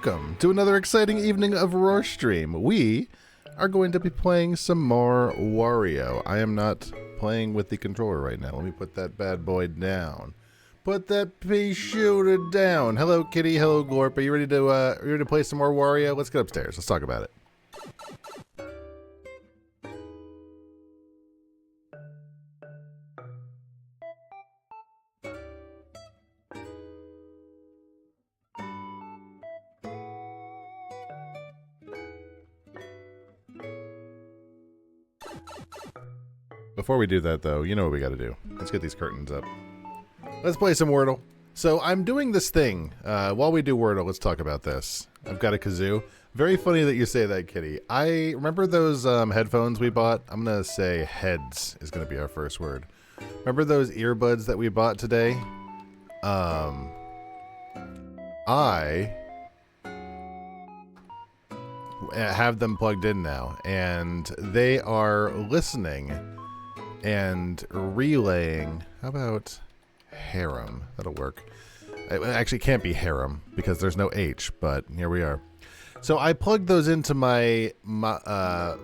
Welcome to another exciting evening of Roar Stream. We are going to be playing some more Wario. I am not playing with the controller right now. Let me put that bad boy down. Put that pea shooter down. Hello, Kitty. Hello, Glorp. Are you ready to play some more Wario? Let's get upstairs. Let's talk about it. Before we do that, though, you know what we got to do. Let's get these curtains up. Let's play some Wordle. So I'm doing this thing. While we do Wordle, let's talk about this. I've got a kazoo. Very funny that you say that, Kitty. I remember those headphones we bought. I'm going to say heads is going to be our first word. Remember those earbuds that we bought today? I have them plugged in now, and they are listening and relaying. How about harem? That'll work. It actually can't be harem because there's no H, but here we are. So I plugged those into my microphone,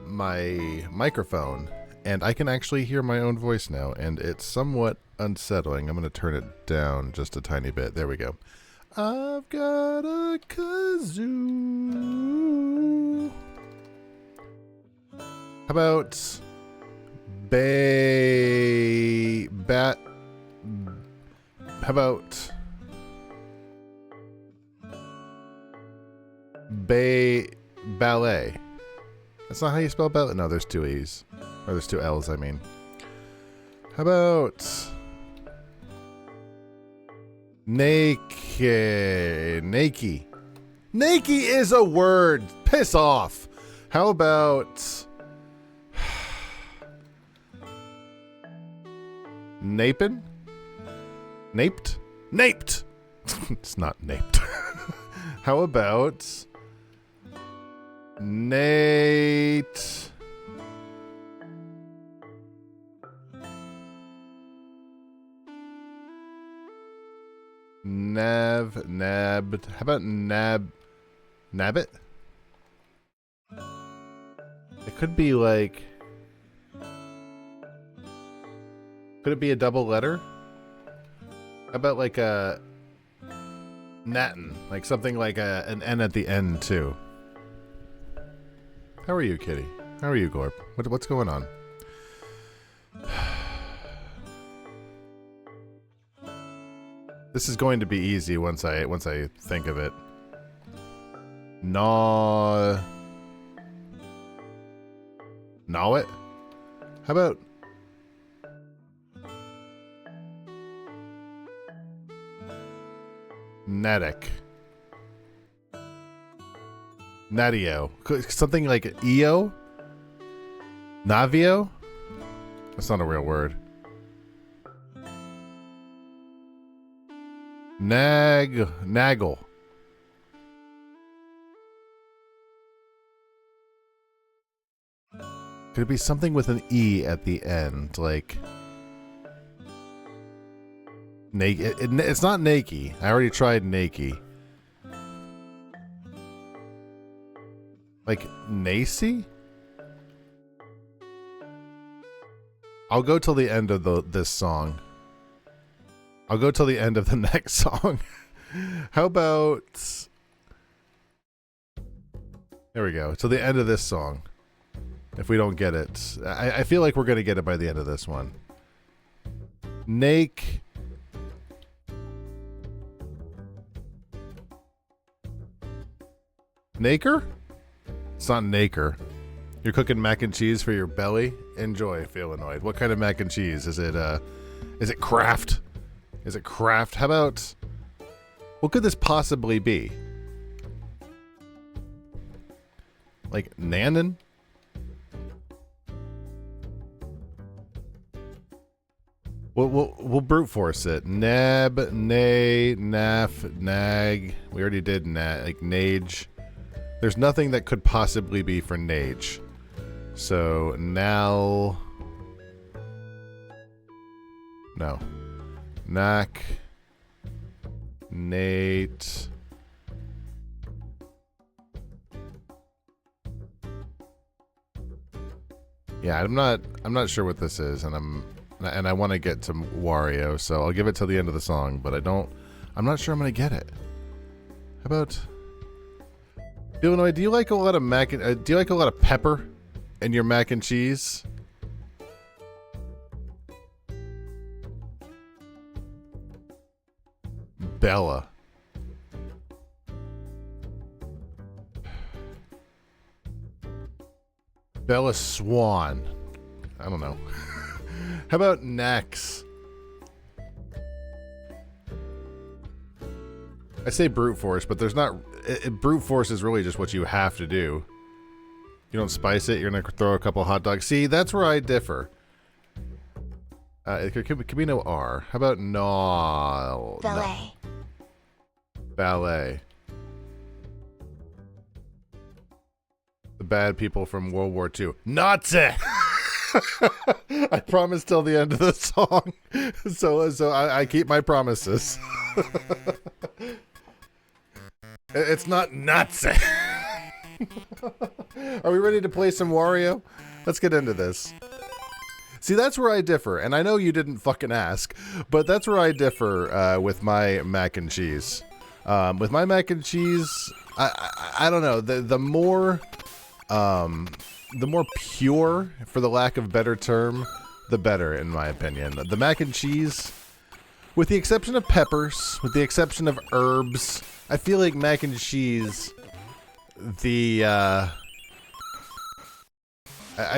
and I can actually hear my own voice now, and it's somewhat unsettling. I'm going to turn it down just a tiny bit. There we go. I've got a kazoo. How about how about ballet? That's not how you spell ballet. No, there's two E's. Or there's two L's, I mean. How about naked? Naked is a word. Piss off. How about napin? Naped? Naped! It's not naped. How about Nate? Nabbed. How about nabbit? It could be like, could it be a double letter? How about like a natin? Like something like an N at the end too. How are you, Kitty? How are you, Gorp? What's going on? This is going to be easy once I think of it. Gnaw it? How about Natic? Natio. Something like EO? Navio? That's not a real word. Naggle. Could it be something with an E at the end, like it's not Nakey. I already tried Nakey. Like Nacy? I'll go till the end of this song. I'll go till the end of the next song. How about, there we go, till the end of this song. If we don't get it. I feel like we're going to get it by the end of this one. Naker? It's not Naker. You're cooking mac and cheese for your belly? Enjoy, Feelanoid. What kind of mac and cheese? Is it Kraft? Is it Kraft? How about, what could this possibly be? Like Nanon? We'll brute force it. Nab, nay, naf, nag. We already did like nage. There's nothing that could possibly be for nage. So now, no. Knack. Nate. Yeah, I'm not sure what this is, and I want to get to Wario, so I'll give it till the end of the song, but I'm not sure I'm gonna get it. How about Illinois? Do you like a lot of do you like a lot of pepper in your mac and cheese? Bella. Bella Swan. I don't know. How about Nax? I say brute force, but there's not... brute force is really just what you have to do. You don't spice it, you're going to throw a couple hot dogs. See, that's where I differ. It could be no R. How about no? Ballet. No. Ballet. The bad people from World War II. Nazi! I promise till the end of the song. So I keep my promises. It's not Nazi. Are we ready to play some Wario? Let's get into this. See, that's where I differ, and I know you didn't fucking ask, but that's where I differ with my mac and cheese. With my mac and cheese, I don't know. The more pure, for the lack of better term, the better, in my opinion. The mac and cheese, with the exception of peppers, with the exception of herbs, I feel like mac and cheese, I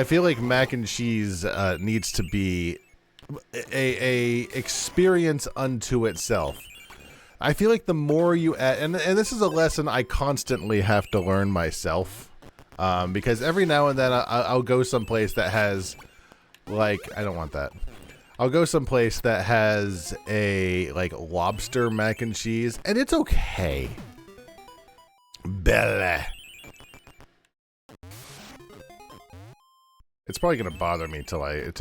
feel like mac and cheese needs to be a experience unto itself. I feel like the more you add, and this is a lesson I constantly have to learn myself, because every now and then I'll go someplace that has, like, I don't want that. I'll go someplace that has a, like, lobster mac and cheese, and it's okay. Belle. It's probably gonna bother me till I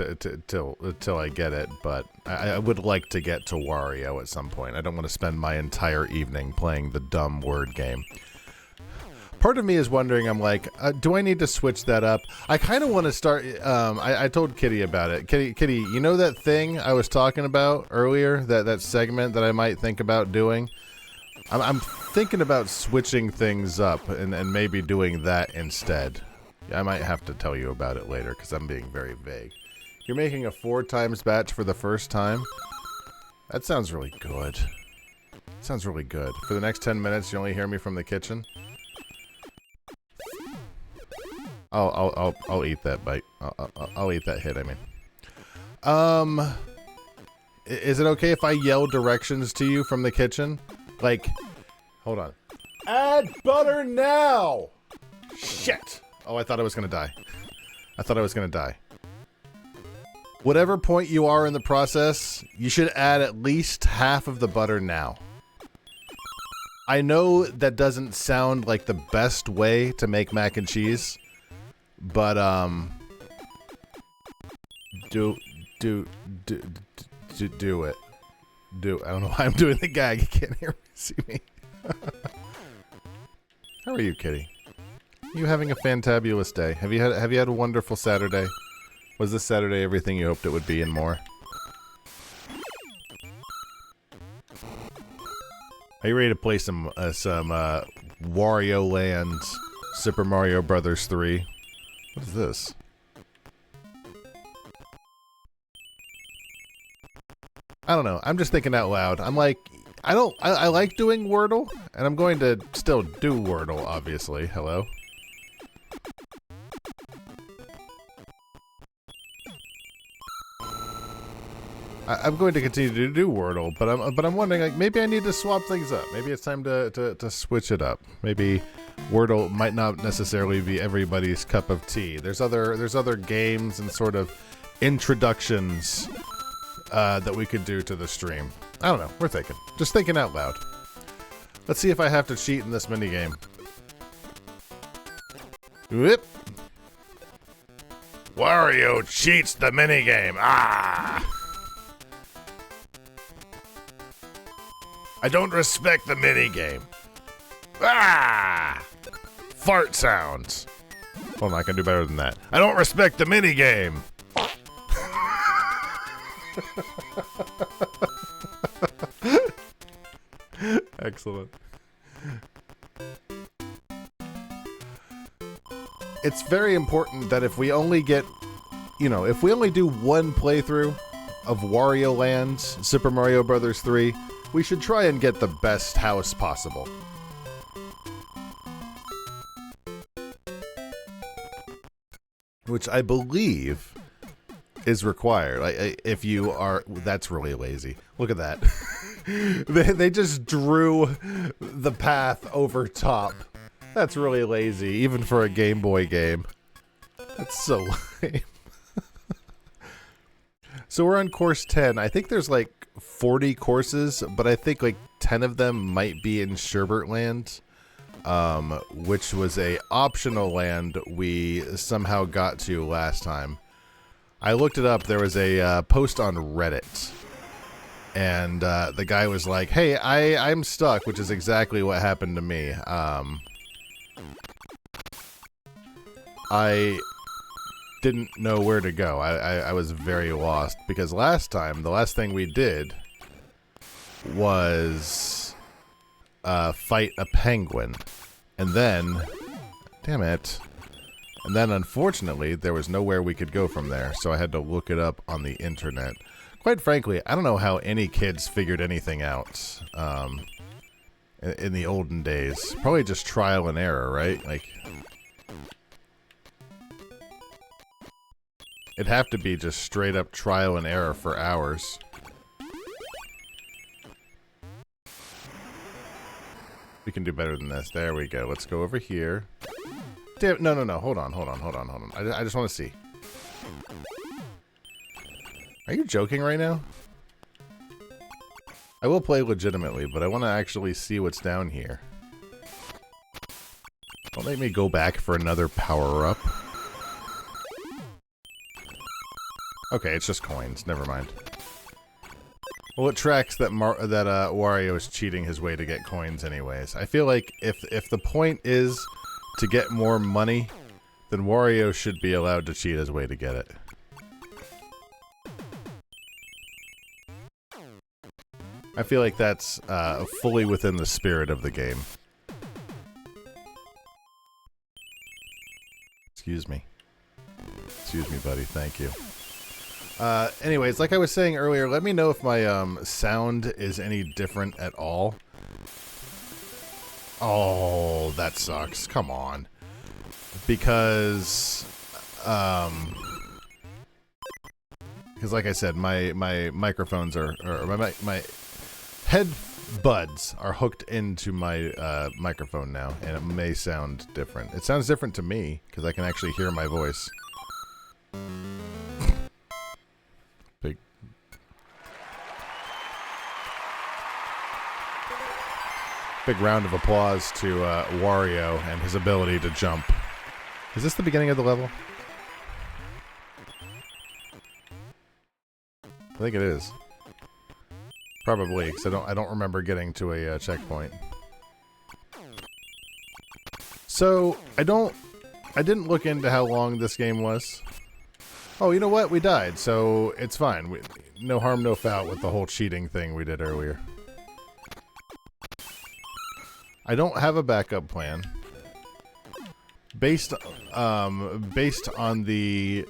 get it, but I would like to get to Wario at some point. I don't want to spend my entire evening playing the dumb word game. Part of me is wondering, I'm like, do I need to switch that up? I kind of want to start, I told Kitty about it. Kitty, you know that thing I was talking about earlier? That segment that I might think about doing? I'm thinking about switching things up and maybe doing that instead. I might have to tell you about it later because I'm being very vague. You're making a 4 times batch for the first time? That sounds really good. Sounds really good. For the next 10 minutes, you only hear me from the kitchen? I'll eat that bite. I'll eat that hit, I mean. Is it okay if I yell directions to you from the kitchen? Like, hold on. Add butter now! Shit! Oh, I thought I was gonna die. I thought I was gonna die. Whatever point you are in the process, you should add at least half of the butter now. I know that doesn't sound like the best way to make mac and cheese, but do it. I don't know why I'm doing the gag. You can't hear me, see me. How are you, Kitty? You having a fantabulous day? Have you had a wonderful Saturday? Was this Saturday everything you hoped it would be and more? Are you ready to play some Wario Land Super Mario Brothers 3? What is this? I don't know. I'm just thinking out loud. I'm like, I like doing Wordle, and I'm going to still do Wordle, obviously. Hello? I'm going to continue to do Wordle, but I'm wondering, like, maybe I need to swap things up. Maybe it's time to switch it up. Maybe Wordle might not necessarily be everybody's cup of tea. There's other games and sort of introductions that we could do to the stream. I don't know. We're thinking. Just thinking out loud. Let's see if I have to cheat in this minigame. Whoop. Wario cheats the minigame. Ah! I don't respect the minigame. Ah! Fart sounds. Hold on, I can do better than that. I don't respect the minigame! Excellent. It's very important that if we only get, if we only do one playthrough of Wario Land, Super Mario Bros. 3, we should try and get the best house possible. Which I believe is required. If you are... That's really lazy. Look at that. they just drew the path over top. That's really lazy, even for a Game Boy game. That's so lame. So we're on course 10. I think there's like 40 courses, but I think like 10 of them might be in Sherbert Land, which was a optional land we somehow got to last time. I looked it up. There was a post on Reddit, and the guy was like, "Hey, I'm stuck," which is exactly what happened to me. I didn't know where to go. I was very lost because last time, the last thing we did was fight a penguin, and then, damn it, and then unfortunately there was nowhere we could go from there, so I had to look it up on the internet. Quite frankly, I don't know how any kids figured anything out in the olden days. Probably just trial and error, right? Like, it'd have to be just straight up trial and error for hours. We can do better than this. There we go. Let's go over here. Damn, no. Hold on. I just want to see. Are you joking right now? I will play legitimately, but I want to actually see what's down here. Don't make me go back for another power-up. Okay, it's just coins. Never mind. Well, it tracks that Wario is cheating his way to get coins anyways. I feel like if the point is to get more money, then Wario should be allowed to cheat his way to get it. I feel like that's fully within the spirit of the game. Excuse me. Excuse me, buddy. Thank you. Anyways, like I was saying earlier, let me know if my sound is any different at all. Oh, that sucks. Come on. Because like I said, my microphones are, or my head buds are hooked into my microphone now, and it may sound different. It sounds different to me because I can actually hear my voice. Big round of applause to Wario and his ability to jump. Is this the beginning of the level? I think it is. Probably, because I don't remember getting to a checkpoint. So I didn't look into how long this game was. Oh, you know what? We died, so it's fine. No harm, no foul with the whole cheating thing we did earlier. I don't have a backup plan. Based on the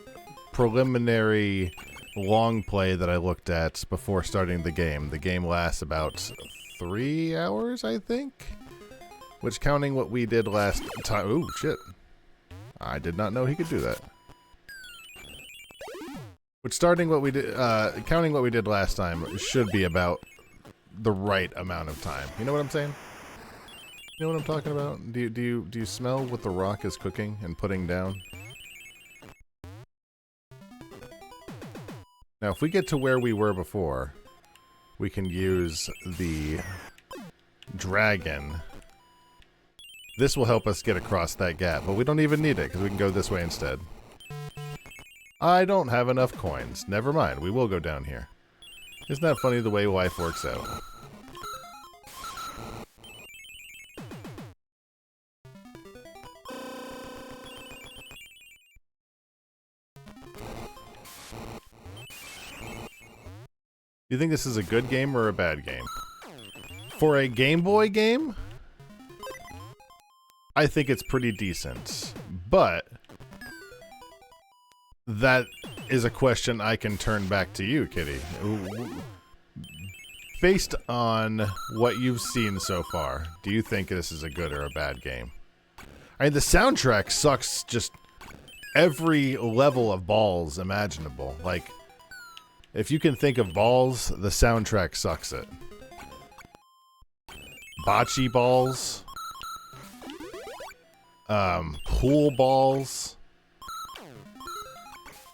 preliminary long play that I looked at before starting the game lasts about 3 hours, I think? Which, counting what we did last time... Ooh, shit. I did not know he could do that. Which, counting what we did last time should be about the right amount of time. You know what I'm saying? You know what I'm talking about? Do you smell what the rock is cooking and putting down? Now, if we get to where we were before, we can use the dragon. This will help us get across that gap, but we don't even need it because we can go this way instead. I don't have enough coins. Never mind, we will go down here. Isn't that funny the way life works out? You think this is a good game or a bad game? For a Game Boy game, I think it's pretty decent. But that is a question I can turn back to you, Kitty. Based on what you've seen so far, do you think this is a good or a bad game? I mean, the soundtrack sucks just every level of balls imaginable. Like, if you can think of balls, the soundtrack sucks it. Bocce balls. Pool balls.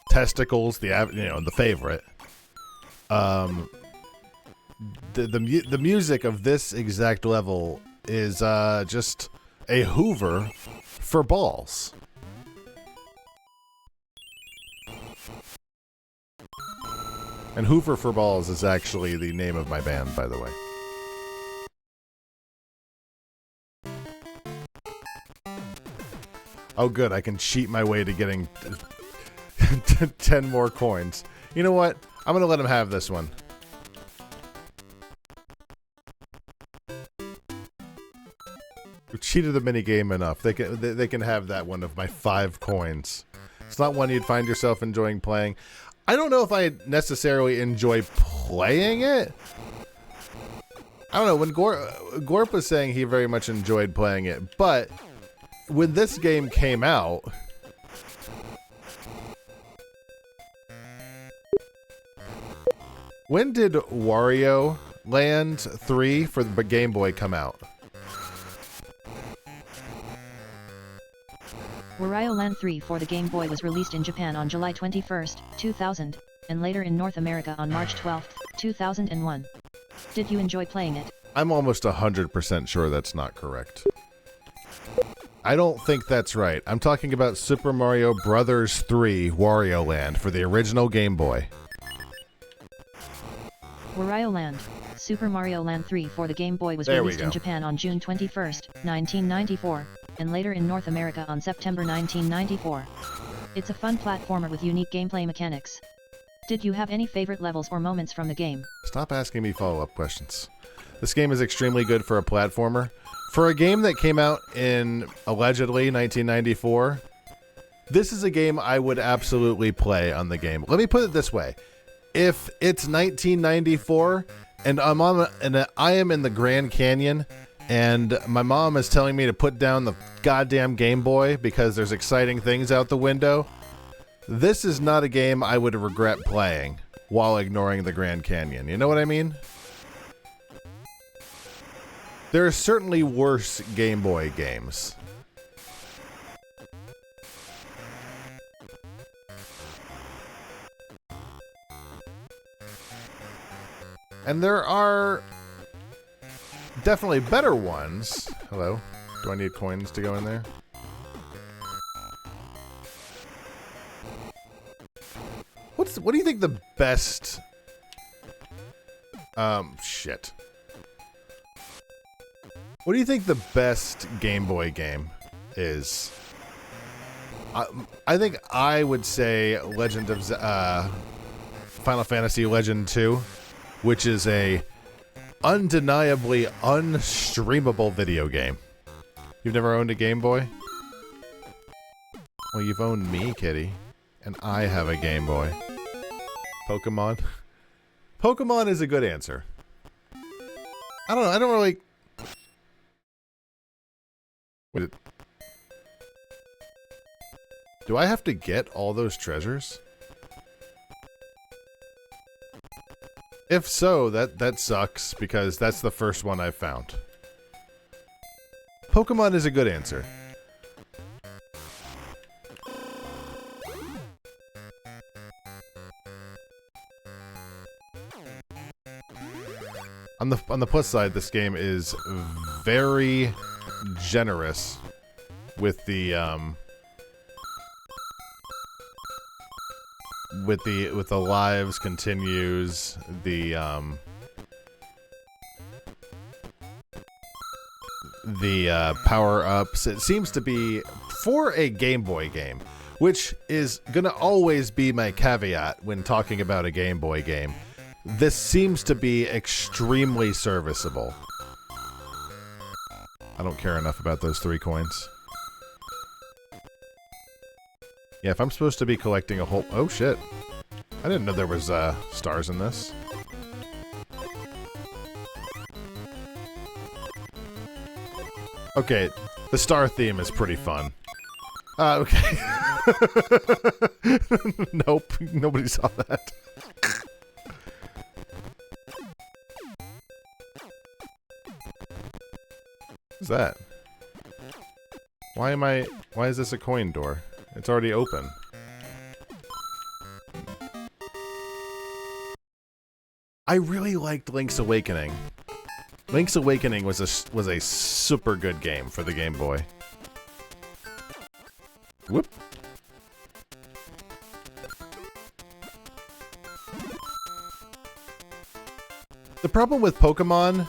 Testicles, the favorite. The music of this exact level is just a Hoover for balls. And Hoover for Balls is actually the name of my band, by the way. Oh good, I can cheat my way to getting 10 more coins. You know what? I'm gonna let him have this one. We cheated the minigame enough. They can have that one of my 5 coins. It's not one you'd find yourself enjoying playing. I don't know if I necessarily enjoy playing it. I don't know, when Gorp was saying he very much enjoyed playing it, but when this game came out, when did Wario Land 3 for the Game Boy come out? Wario Land 3 for the Game Boy was released in Japan on July 21, 2000, and later in North America on March 12, 2001. Did you enjoy playing it? I'm almost 100% sure that's not correct. I don't think that's right. I'm talking about Super Mario Bros. 3 Wario Land for the original Game Boy. Wario Land. Super Mario Land 3 for the Game Boy was released in Japan on June 21, 1994, and later in North America on September 1994. It's a fun platformer with unique gameplay mechanics. Did you have any favorite levels or moments from the game? Stop asking me follow-up questions. This game is extremely good for a platformer. For a game that came out in, allegedly, 1994, this is a game I would absolutely play on the game. Let me put it this way. If it's 1994 and I am in the Grand Canyon and my mom is telling me to put down the goddamn Game Boy because there's exciting things out the window, this is not a game I would regret playing while ignoring the Grand Canyon. You know what I mean? There are certainly worse Game Boy games. And there are definitely better ones. Hello? Do I need coins to go in there? What do you think the best... shit. What do you think the best Game Boy game is? I think I would say Legend of Final Fantasy Legend 2, which is a undeniably unstreamable video game. You've never owned a Game Boy? Well, you've owned me, Kitty, and I have a Game Boy. Pokemon? Pokemon is a good answer. I don't know, I don't really... Wait, do I have to get all those treasures? If so, that sucks, because that's the first one I've found. Pokemon is a good answer. On the plus side, this game is very generous with the lives continues, the power-ups. It seems to be, for a Game Boy game, which is gonna always be my caveat when talking about a Game Boy game, this seems to be extremely serviceable. I don't care enough about those 3 coins. Yeah, if I'm supposed to be collecting a whole... Oh, shit. I didn't know there was stars in this. Okay, the star theme is pretty fun. Okay. Nope, nobody saw that. What's that? Why is this a coin door? It's already open. I really liked Link's Awakening. Link's Awakening was a super good game for the Game Boy. Whoop. The problem with Pokemon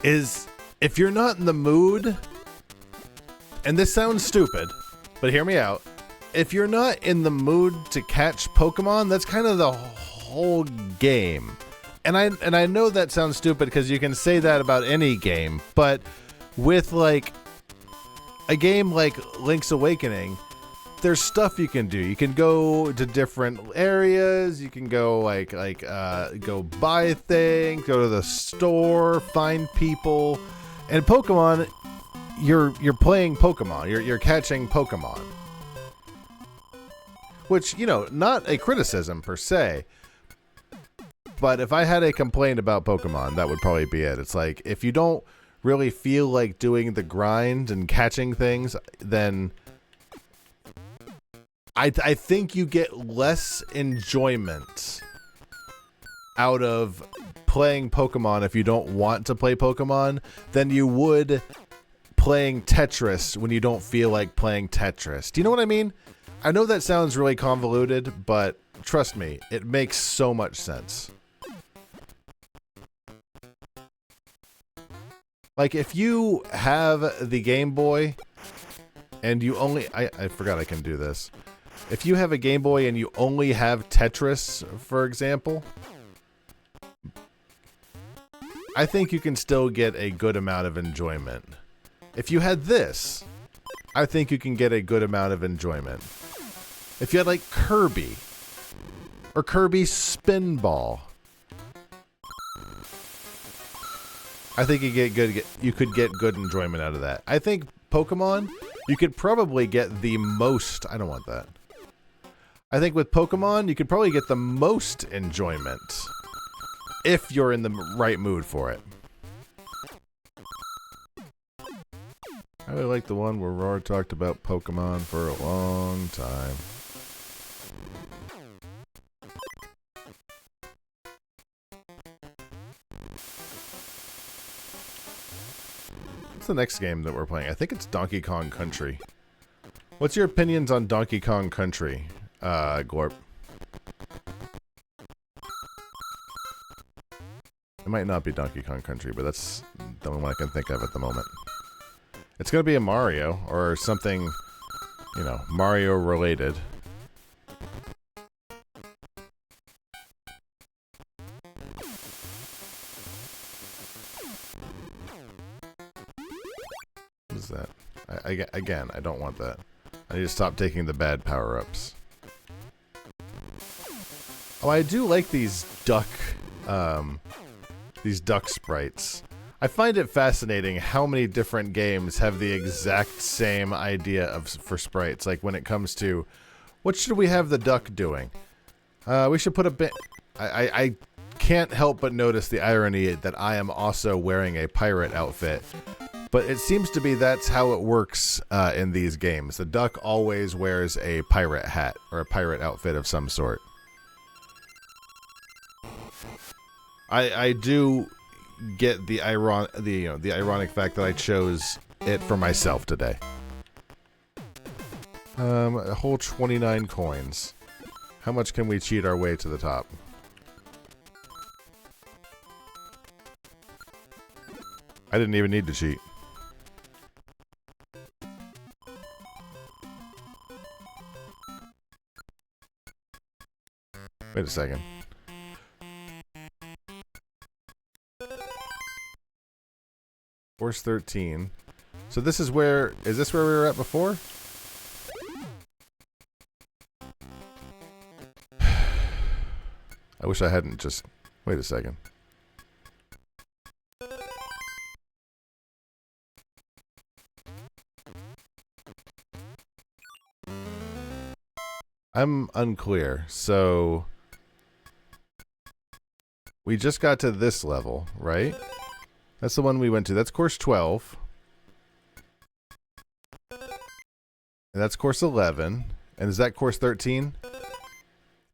is if you're not in the mood, and this sounds stupid, but hear me out. If you're not in the mood to catch Pokemon, that's kind of the whole game. And I know that sounds stupid because you can say that about any game, but with like a game like Link's Awakening, there's stuff you can do. You can go to different areas. You can go go buy things, go to the store, find people. And Pokemon, you're playing Pokemon. You're catching Pokemon. Which, you know, not a criticism per se. But if I had a complaint about Pokemon, that would probably be it. It's like, if you don't really feel like doing the grind and catching things, then I think you get less enjoyment out of playing Pokemon if you don't want to play Pokemon than you would playing Tetris when you don't feel like playing Tetris. Do you know what I mean? I know that sounds really convoluted, but trust me, it makes so much sense. Like, if you have the Game Boy and you only... I forgot I can do this. If you have a Game Boy and you only have Tetris, for example, I think you can still get a good amount of enjoyment. If you had this, I think you can get a good amount of enjoyment. If you had, like, Kirby, or Kirby Spinball, I think you could get good enjoyment out of that. I think Pokemon, you could probably get the most... I don't want that. I think with Pokemon, you could probably get the most enjoyment if you're in the right mood for it. I really like the one where Roar talked about Pokemon for a long time. What's the next game that we're playing? I think it's Donkey Kong Country. What's your opinions on Donkey Kong Country, Glorp? It might not be Donkey Kong Country, but that's the only one I can think of at the moment. It's gonna be a Mario, or something, you know, Mario related. What is that? Again, I don't want that. I need to stop taking the bad power-ups. Oh, I do like these duck sprites. I find it fascinating how many different games have the exact same idea for sprites. Like when it comes to, what should we have the duck doing? We should put a bit... I can't help but notice the irony that I am also wearing a pirate outfit. But it seems to be that's how it works in these games. The duck always wears a pirate hat or a pirate outfit of some sort. I do get the ironic fact that I chose it for myself today. A whole 29 coins. How much can we cheat our way to the top? I didn't even need to cheat. Wait a second. Course 13. So this is where... Is this where we were at before? I wish I hadn't just... Wait a second. I'm unclear. So... We just got to this level, right? That's the one we went to. That's course 12. And that's course 11. And is that course 13?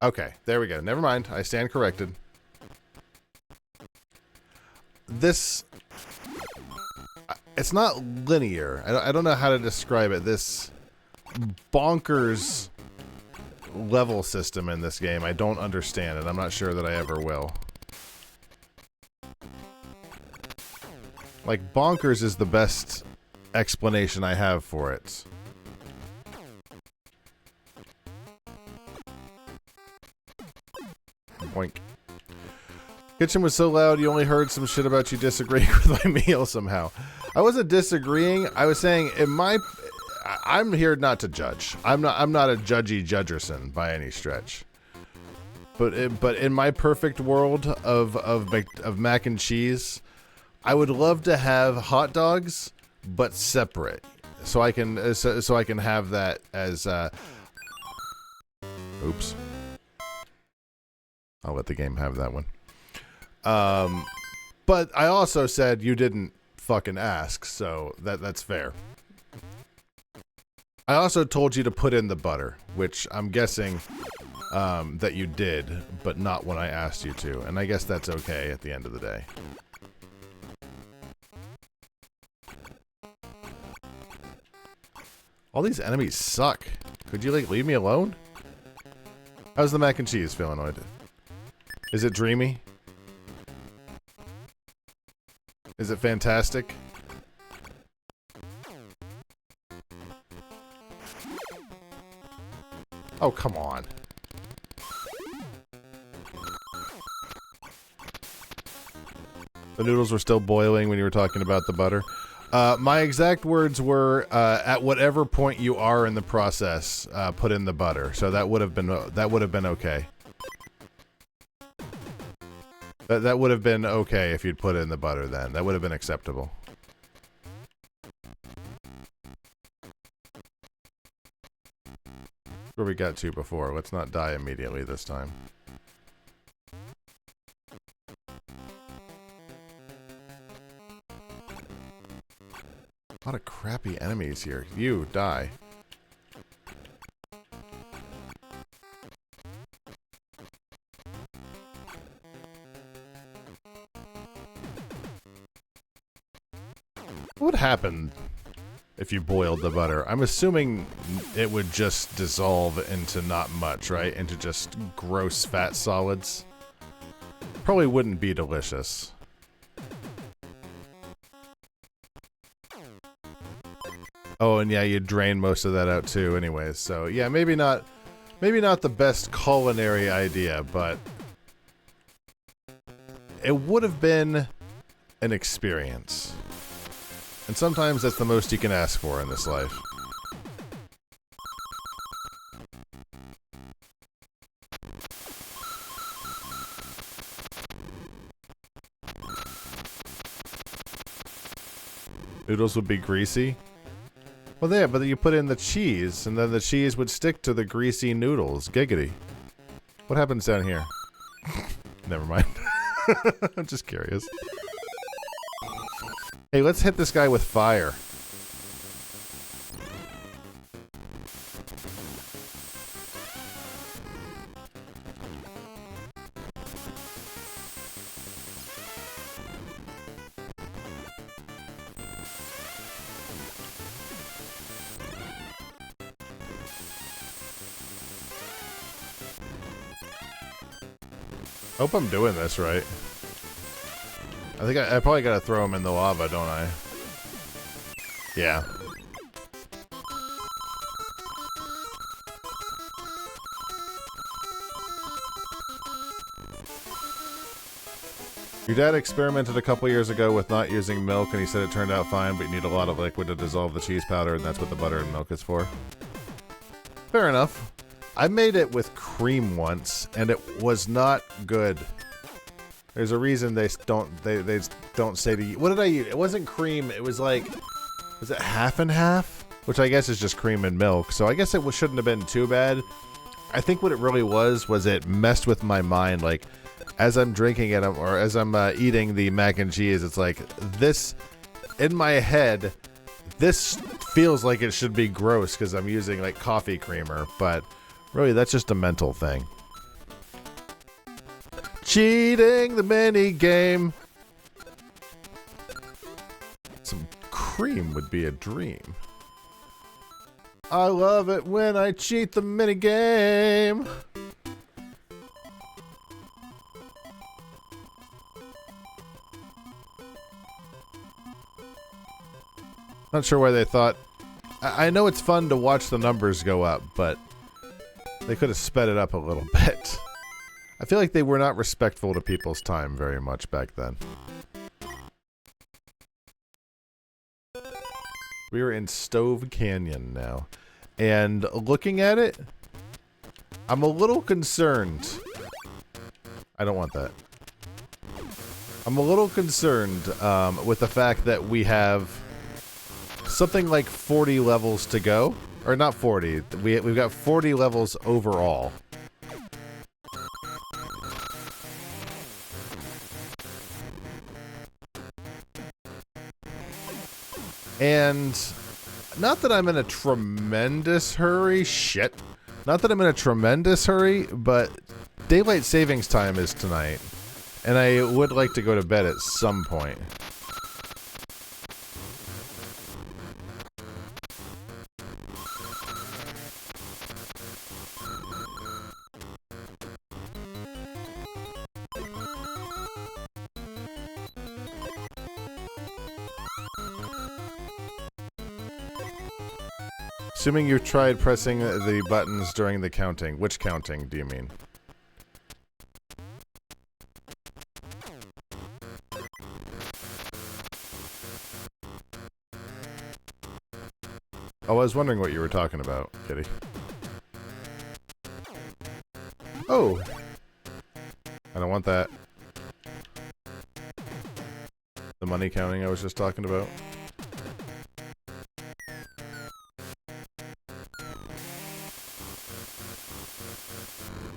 Okay, there we go. Never mind. I stand corrected. This... It's not linear. I don't know how to describe it. This bonkers level system in this game, I don't understand it. I'm not sure that I ever will. Like, bonkers is the best explanation I have for it. Boink. Kitchen was so loud you only heard some shit about you disagreeing with my meal somehow. I wasn't disagreeing. I was saying I'm here not to judge. I'm not a judgy judgerson by any stretch. But in my perfect world of mac and cheese, I would love to have hot dogs, but separate, so I can have that as. Oops. I'll let the game have that one. But I also said you didn't fucking ask, so that's fair. I also told you to put in the butter, which I'm guessing that you did, but not when I asked you to, and I guess that's okay at the end of the day. All these enemies suck. Could you, like, leave me alone? How's the mac and cheese feeling? Is it dreamy? Is it fantastic? Oh, come on. The noodles were still boiling when you were talking about the butter. My exact words were, at whatever point you are in the process, put in the butter. So that would have been okay. That would have been okay if you'd put in the butter then. That would have been acceptable. Where we got to before. Let's not die immediately this time. A lot of crappy enemies here. You, die. What would happen if you boiled the butter? I'm assuming it would just dissolve into not much, right? Into just gross fat solids. Probably wouldn't be delicious. Oh, and yeah, you drain most of that out too anyways. So, yeah, maybe not the best culinary idea, but it would have been an experience. And sometimes that's the most you can ask for in this life. Noodles would be greasy. Well, yeah, but you put in the cheese, and then the cheese would stick to the greasy noodles. Giggity. What happens down here? Never mind. I'm just curious. Hey, let's hit this guy with fire. Hope I'm doing this right. I think I probably gotta throw him in the lava, don't I? Yeah. Your dad experimented a couple years ago with not using milk, and he said it turned out fine, but you need a lot of liquid to dissolve the cheese powder, and that's what the butter and milk is for. Fair enough. I made it with cream once, and it was not good. There's a reason they don't say to you. What did I use? It wasn't cream. It was like, was it half and half? Which I guess is just cream and milk. So I guess it shouldn't have been too bad. I think what it really was it messed with my mind. Like, as I'm drinking it, or as I'm eating the mac and cheese, it's like this, in my head, this feels like it should be gross because I'm using like coffee creamer, but really that's just a mental thing. Cheating the mini game. Some cream would be a dream. I love it when I cheat the mini game. Not sure why they thought. I know it's fun to watch the numbers go up, but they could have sped it up a little bit. I feel like they were not respectful to people's time very much back then. We are in Stove Canyon now. And looking at it, I'm a little concerned. I don't want that. I'm a little concerned with the fact that we have something like 40 levels to go. Or not 40. We've got 40 levels overall. And not that I'm in a tremendous hurry. Shit. Not that I'm in a tremendous hurry, but daylight savings time is tonight. And I would like to go to bed at some point. Assuming you've tried pressing the buttons during the counting. Which counting do you mean? Oh, I was wondering what you were talking about, Kitty. Oh! I don't want that. The money counting I was just talking about.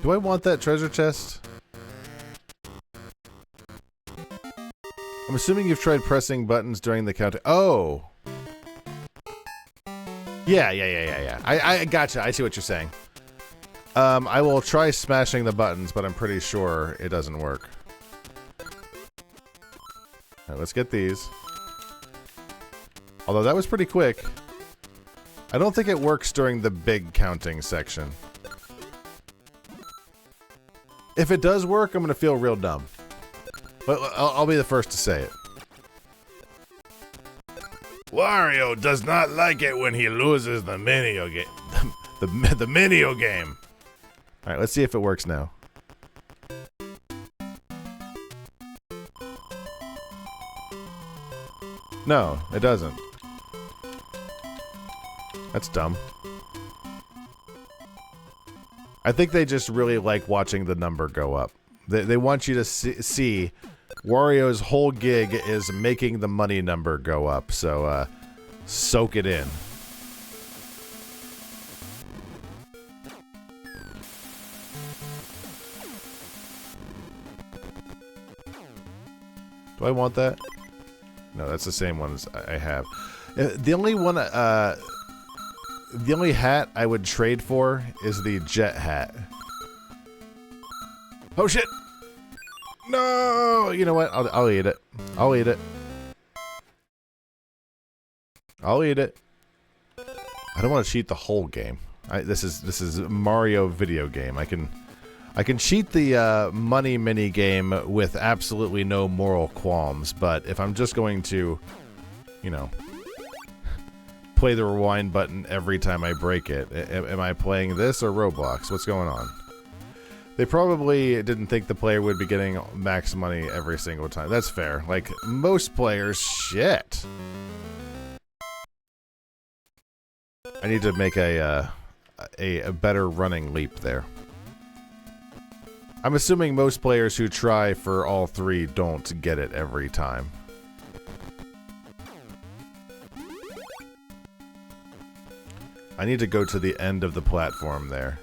Do I want that treasure chest? I'm assuming you've tried pressing buttons during the counting. Oh! Yeah. I gotcha. I see what you're saying. I will try smashing the buttons, but I'm pretty sure it doesn't work. Alright, let's get these. Although that was pretty quick. I don't think it works during the big counting section. If it does work, I'm going to feel real dumb. But I'll be the first to say it. Wario does not like it when he loses the Minio game. the Minio game. Alright, let's see if it works now. No, it doesn't. That's dumb. I think they just really like watching the number go up. They want you to see Wario's whole gig is making the money number go up, so soak it in. Do I want that? No, that's the same one as I have. The only one, the only hat I would trade for is the jet hat. Oh shit! No! You know what? I'll eat it. I'll eat it. I'll eat it. I don't want to cheat the whole game. This is Mario video game. I can cheat the money mini game with absolutely no moral qualms, but if I'm just going to, you know, play the rewind button every time I break it, am I playing this or Roblox? What's going on? They probably didn't think the player would be getting max money every single time. That's fair. Like, most players, shit. I need to make a better running leap there. I'm assuming most players who try for all three don't get it every time. I need to go to the end of the platform there.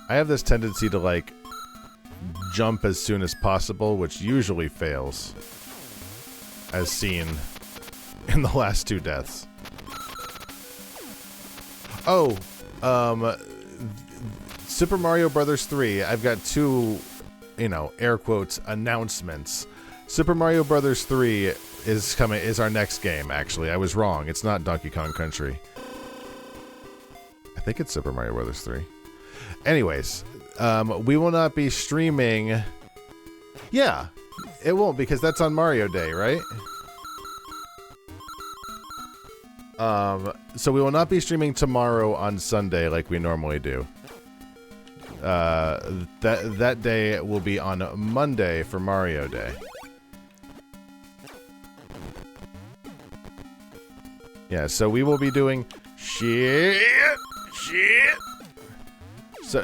I have this tendency to, like, jump as soon as possible, which usually fails, as seen in the last two deaths. Oh, Super Mario Brothers 3, I've got two, you know, air quotes, announcements. Super Mario Brothers 3 is our next game, actually. I was wrong. It's not Donkey Kong Country. I think it's Super Mario Brothers 3. Anyways, we will not be streaming... Yeah, it won't, because that's on Mario Day, right? So we will not be streaming tomorrow on Sunday like we normally do. That day will be on Monday for Mario Day. Yeah, so we will be doing shit.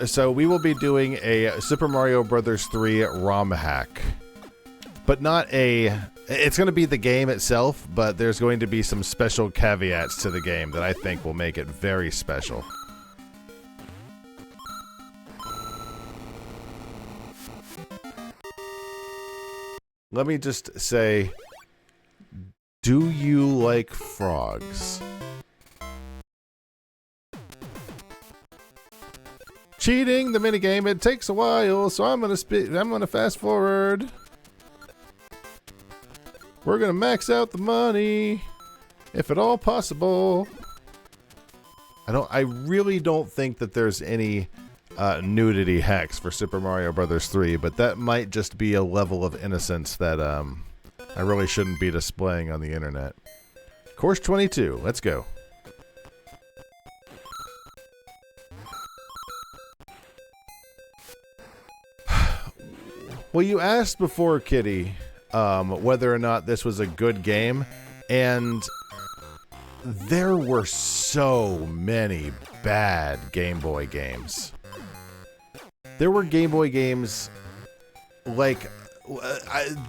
So we will be doing a Super Mario Brothers 3 ROM hack. But not a... It's going to be the game itself, but there's going to be some special caveats to the game that I think will make it very special. Let me just say, do you like frogs? Cheating the minigame, it takes a while, so I'm gonna fast forward. We're gonna max out the money, if at all possible. I really don't think that there's any nudity hacks for Super Mario Brothers 3, but that might just be a level of innocence that I really shouldn't be displaying on the internet. Course 22, let's go. Well, you asked before, Kitty, whether or not this was a good game, and there were so many bad Game Boy games. There were Game Boy games like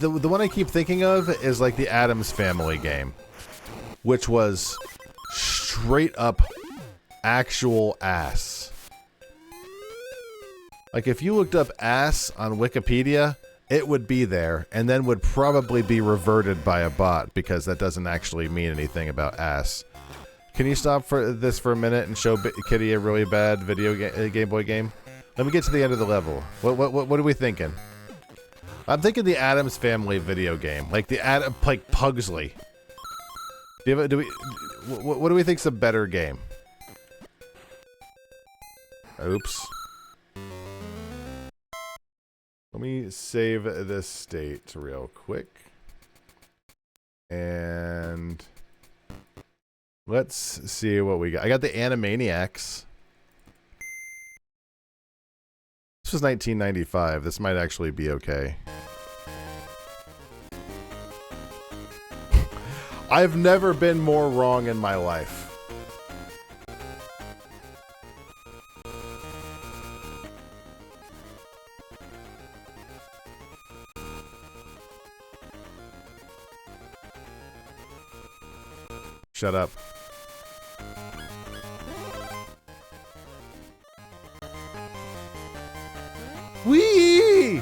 the one I keep thinking of is like the Addams Family game, which was straight up actual ass. Like, if you looked up ass on Wikipedia, it would be there, and then would probably be reverted by a bot, because that doesn't actually mean anything about ass. Can you stop for this for a minute and show Kitty a really bad Game Boy game? Let me get to the end of the level. What are we thinking? I'm thinking the Addams Family video game, like like Pugsley. What do we think's a better game? Oops. Let me save this state real quick. And let's see what we got. I got the Animaniacs. This was 1995. This might actually be okay. I've never been more wrong in my life. Shut up. Whee!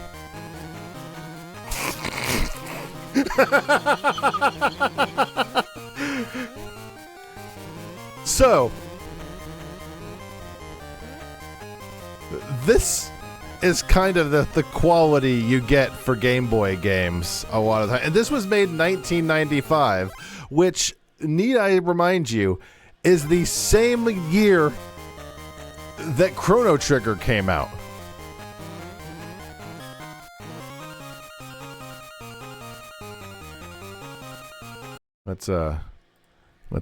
So, this is kind of the quality you get for Game Boy games a lot of the time. And this was made in 1995, which, need I remind you, is the same year that Chrono Trigger came out. Let's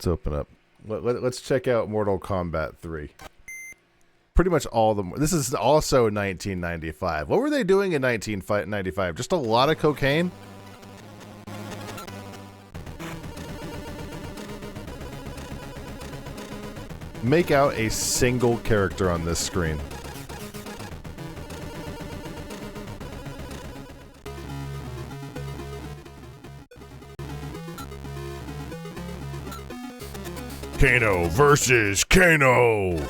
open up. Let's check out Mortal Kombat 3. pretty much all of them. This is also 1995. What were they doing in 1995? Just a lot of cocaine? Make out a single character on this screen. Kano versus Kano.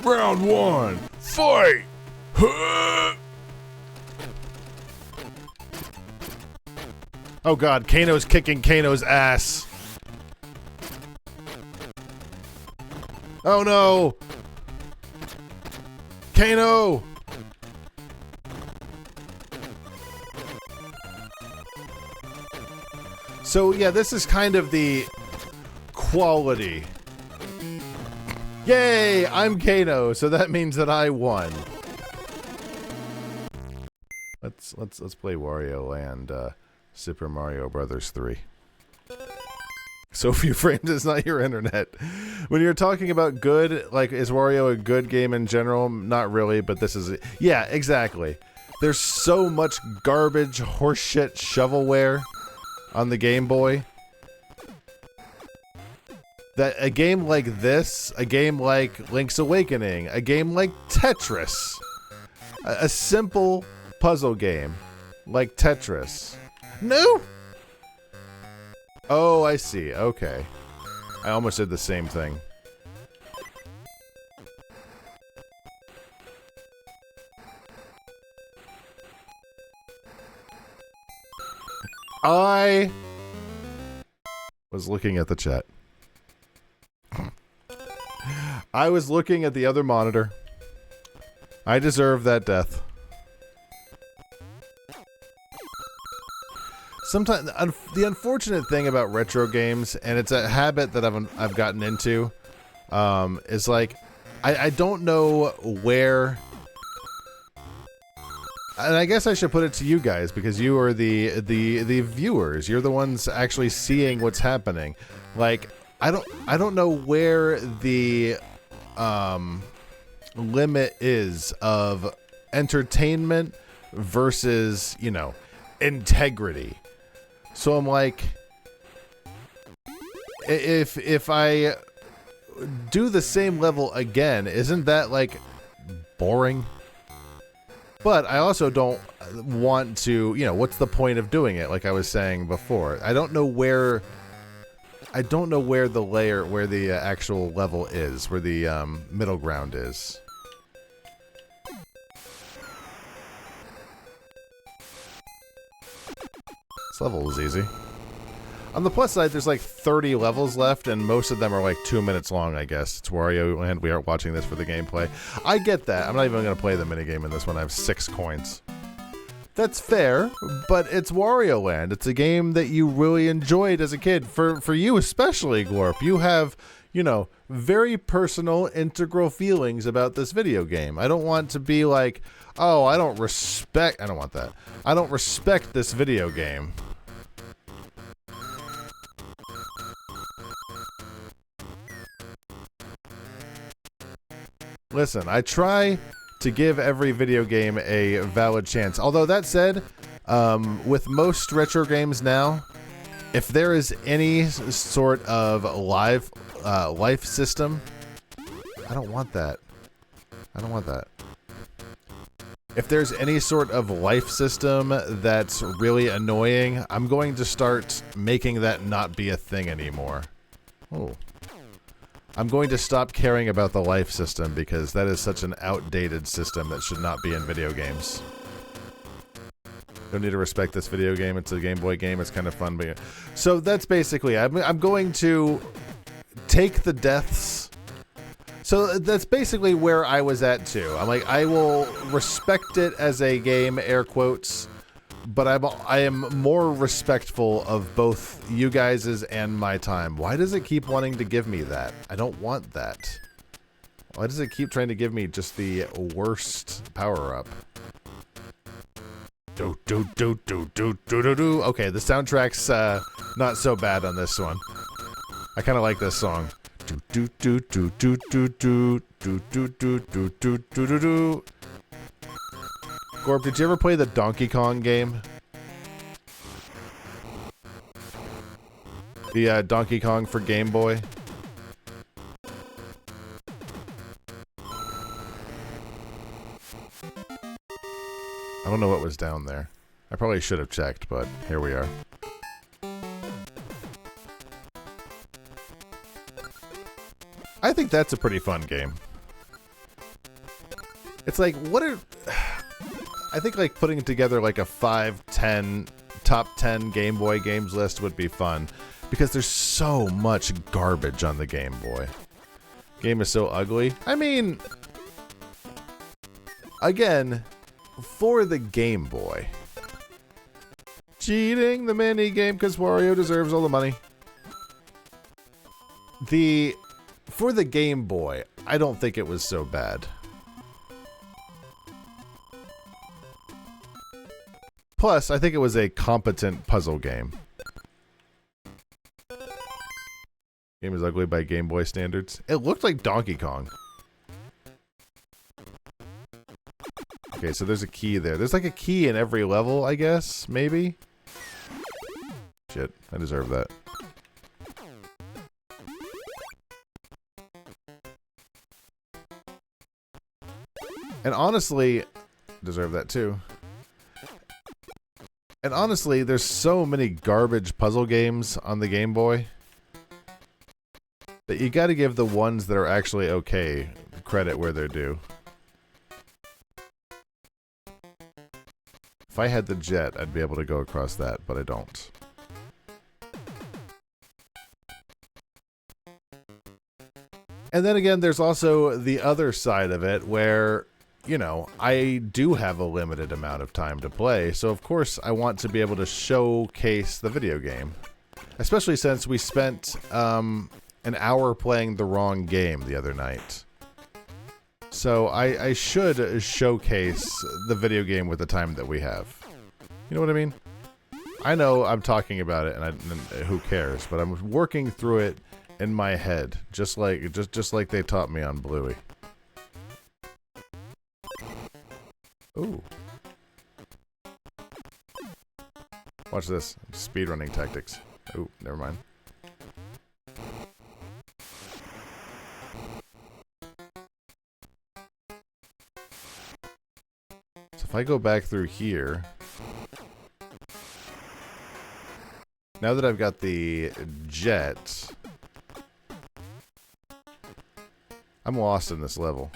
Round 1. Fight! Oh god, Kano's kicking Kano's ass. Oh no! Kano! So yeah, this is kind of the quality. Yay! I'm Kano, so that means that I won. Let's play Wario Land Super Mario Brothers 3. So few frames is not your internet. When you're talking about good, like, is Wario a good game in general? Not really, but this is... Yeah, exactly. There's so much garbage, horseshit shovelware on the Game Boy that a game like this, a game like Link's Awakening, a game like Tetris, a simple puzzle game like Tetris. No! Oh, I see. Okay. I almost did the same thing. I was looking at the chat. I was looking at the other monitor. I deserve that death. Sometimes the unfortunate thing about retro games, and it's a habit that I've gotten into, is like I don't know where. And I guess I should put it to you guys because you are the viewers. You're the ones actually seeing what's happening. Like I don't know where the limit is of entertainment versus, you know, integrity. So I'm like, if I do the same level again, isn't that like boring? But I also don't want to, you know, what's the point of doing it? Like I was saying before, I don't know where the layer, where the actual level is, where the middle ground is. This level is easy. On the plus side, there's like 30 levels left, and most of them are like 2 minutes long, I guess. It's Wario Land. We aren't watching this for the gameplay. I get that. I'm not even going to play the minigame in this one. I have 6 coins. That's fair, but it's Wario Land. It's a game that you really enjoyed as a kid. For you especially, Glorp. You have, you know, very personal, integral feelings about this video game. I don't want to be like, oh, I don't want that. I don't respect this video game. Listen, I try to give every video game a valid chance. Although that said, with most retro games now, if there is any sort of life system, I don't want that. I don't want that. If there's any sort of life system that's really annoying, I'm going to start making that not be a thing anymore. Oh. I'm going to stop caring about the life system because that is such an outdated system that should not be in video games. Don't need to respect this video game. It's a Game Boy game. It's kind of fun. But so that's basically, I'm going to take the deaths. So that's basically where I was at too. I'm like, I will respect it as a game, air quotes, but I am more respectful of both you guys's and my time. Why does it keep wanting to give me that? I don't want that. Why does it keep trying to give me just the worst power-up? Do do do do do do do do. Okay, the soundtrack's not so bad on this one. I kind of like this song. Do do do do do do do do do do do do do do. Gorp, did you ever play the Donkey Kong game? The Donkey Kong for Game Boy? I don't know what was down there. I probably should have checked, but here we are. I think that's a pretty fun game. It's like, what are... I think like putting together like a 5, 10, top 10 Game Boy games list would be fun. Because there's so much garbage on the Game Boy. Game is so ugly. I mean... Again, for the Game Boy. Cheating the mini game because Wario deserves all the money. For the Game Boy, I don't think it was so bad. Plus, I think it was a competent puzzle game. Game is ugly by Game Boy standards. It looked like Donkey Kong. Okay, so there's a key there. There's like a key in every level, I guess, maybe? Shit, I deserve that. And honestly, deserve that too. And honestly, there's so many garbage puzzle games on the Game Boy that you gotta give the ones that are actually okay credit where they're due. If I had the jet, I'd be able to go across that, but I don't. And then again, there's also the other side of it where, you know, I do have a limited amount of time to play, so of course I want to be able to showcase the video game. Especially since we spent an hour playing the wrong game the other night. So I should showcase the video game with the time that we have. You know what I mean? I know I'm talking about it, and who cares? But I'm working through it in my head, just like they taught me on Bluey. Ooh. Watch this. Speedrunning tactics. Ooh, never mind. So if I go back through here... Now that I've got the jet... I'm lost in this level.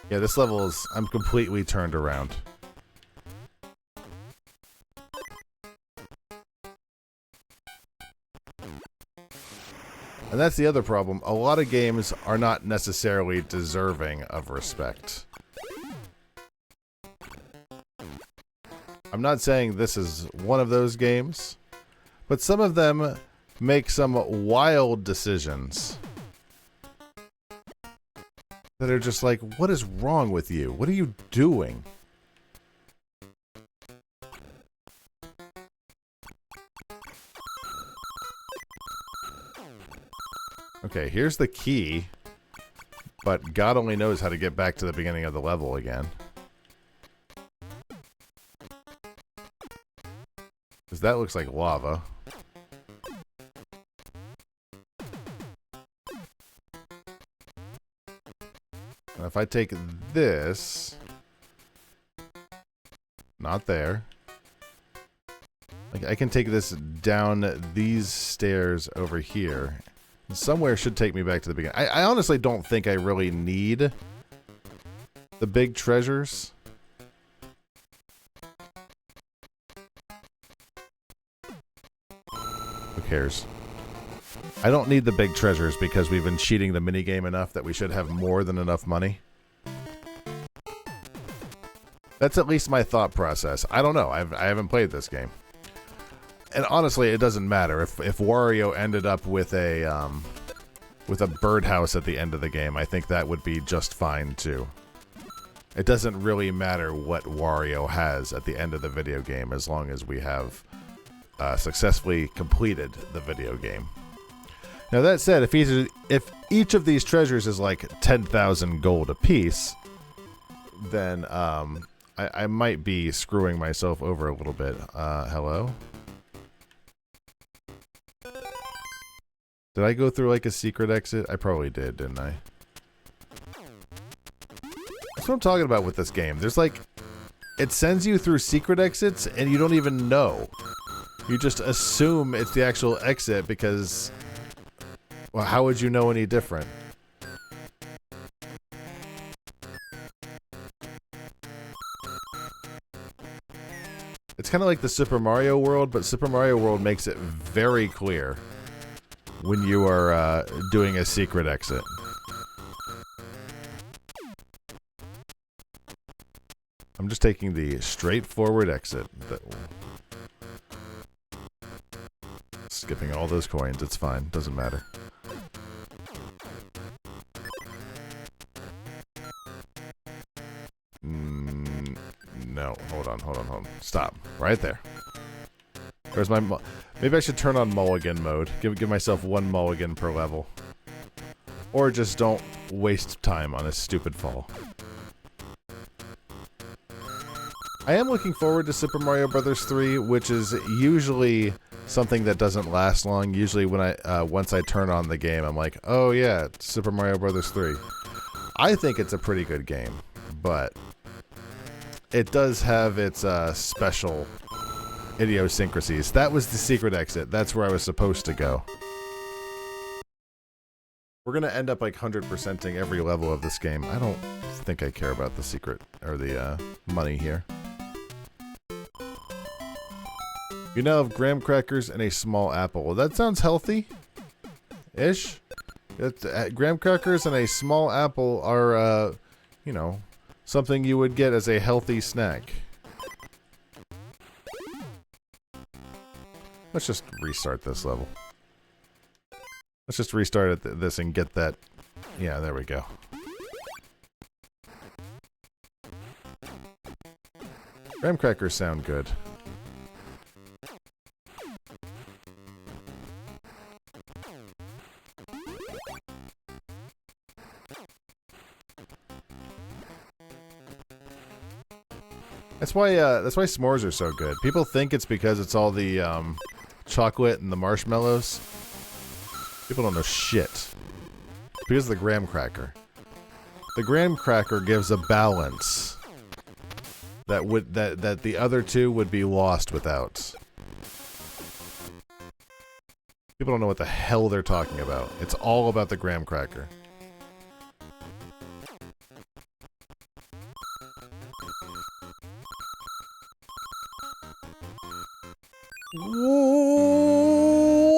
Yeah, this level is... I'm completely turned around. And that's the other problem. A lot of games are not necessarily deserving of respect. I'm not saying this is one of those games, but some of them make some wild decisions that are just like, what is wrong with you? What are you doing? Okay, here's the key, but God only knows how to get back to the beginning of the level again. Because that looks like lava. And if I take this... Not there. Like, I can take this down these stairs over here. Somewhere should take me back to the beginning. I honestly don't think I really need the big treasures. Who cares? I don't need the big treasures because we've been cheating the minigame enough that we should have more than enough money. That's at least my thought process. I don't know. I haven't played this game. And honestly, it doesn't matter. If Wario ended up with a with a birdhouse at the end of the game, I think that would be just fine too. It doesn't really matter what Wario has at the end of the video game as long as we have successfully completed the video game. Now that said, if each of these treasures is like 10,000 gold apiece, then I might be screwing myself over a little bit. Hello? Did I go through like a secret exit? I probably did, didn't I? That's what I'm talking about with this game. There's like, it sends you through secret exits and you don't even know. You just assume it's the actual exit because, well, how would you know any different? It's kind of like the Super Mario World, but Super Mario World makes it very clear when you are doing a secret exit. I'm just taking the straightforward exit. Skipping all those coins, it's fine, doesn't matter. No, hold on. Stop. Right there. Where's my maybe I should turn on mulligan mode. Give myself one mulligan per level. Or just don't waste time on a stupid fall. I am looking forward to Super Mario Bros. 3, which is usually something that doesn't last long. Usually when once I turn on the game, I'm like, oh yeah, it's Super Mario Bros. 3. I think it's a pretty good game, but it does have its special idiosyncrasies. That was the secret exit. That's where I was supposed to go. We're gonna end up like 100%ing every level of this game. I don't think I care about the secret or the money here. You now have graham crackers and a small apple. Well, that sounds healthy-ish. Graham crackers and a small apple are, you know, something you would get as a healthy snack. Let's just restart this level. Let's just restart this and get that. Yeah, there we go. Graham crackers sound good. That's why s'mores are so good. People think it's because it's all the chocolate and the marshmallows. People don't know shit. Because of the graham cracker. The graham cracker gives a balance that the other two would be lost without. People don't know what the hell they're talking about. It's all about the graham cracker.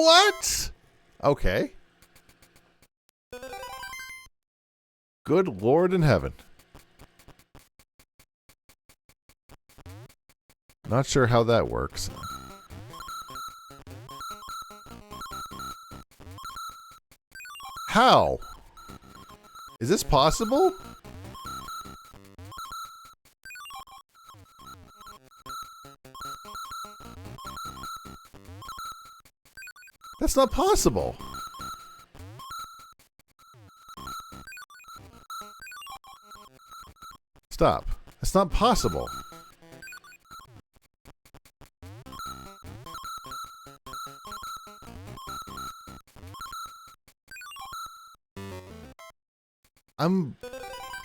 What? Okay. Good Lord in heaven. Not sure how that works. How? Is this possible? That's not possible. Stop. That's not possible.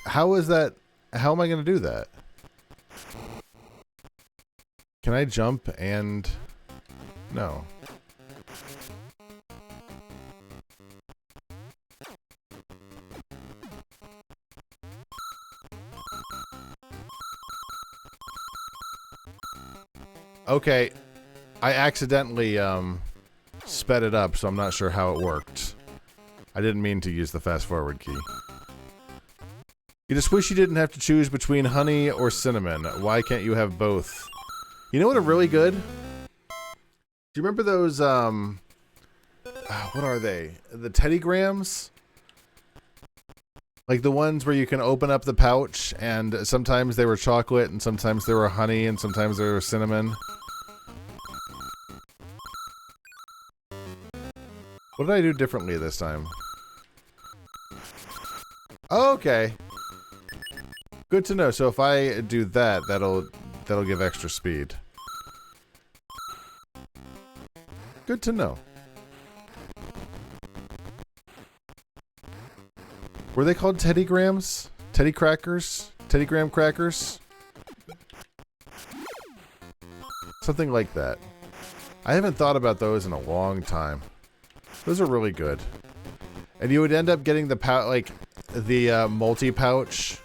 How is that? How am I going to do that? Can I jump and... No. Okay, I accidentally sped it up, so I'm not sure how it worked. I didn't mean to use the fast forward key. You just wish you didn't have to choose between honey or cinnamon. Why can't you have both? You know what are really good? Do you remember those, what are they? The Teddy Grahams? Like the ones where you can open up the pouch, and sometimes they were chocolate, and sometimes they were honey, and sometimes they were cinnamon. What did I do differently this time? Okay. Good to know. So if I do that, that'll give extra speed. Good to know. Were they called Teddy Grahams? Teddy Crackers? Teddy Graham Crackers? Something like that. I haven't thought about those in a long time. Those are really good. And you would end up getting the pouch, multi-pouch.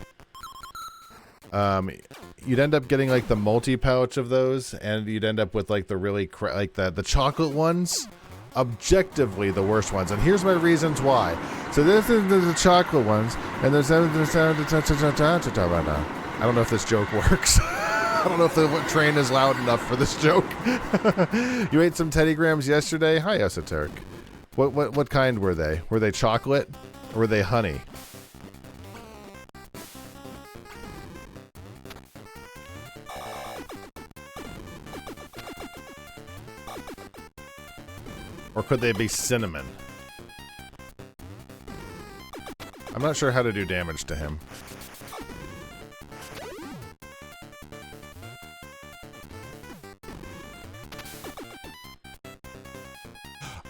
You'd end up getting like the multi-pouch of those, and you'd end up with like the really the chocolate ones. Objectively the worst ones, and here's my reasons why. So this is the chocolate ones, and there's I don't know if this joke works. I don't know if the train is loud enough for this joke. You ate some Teddy Grahams yesterday? Hi, Esoteric. What kind were they? Were they chocolate or were they honey? Or could they be cinnamon? I'm not sure how to do damage to him.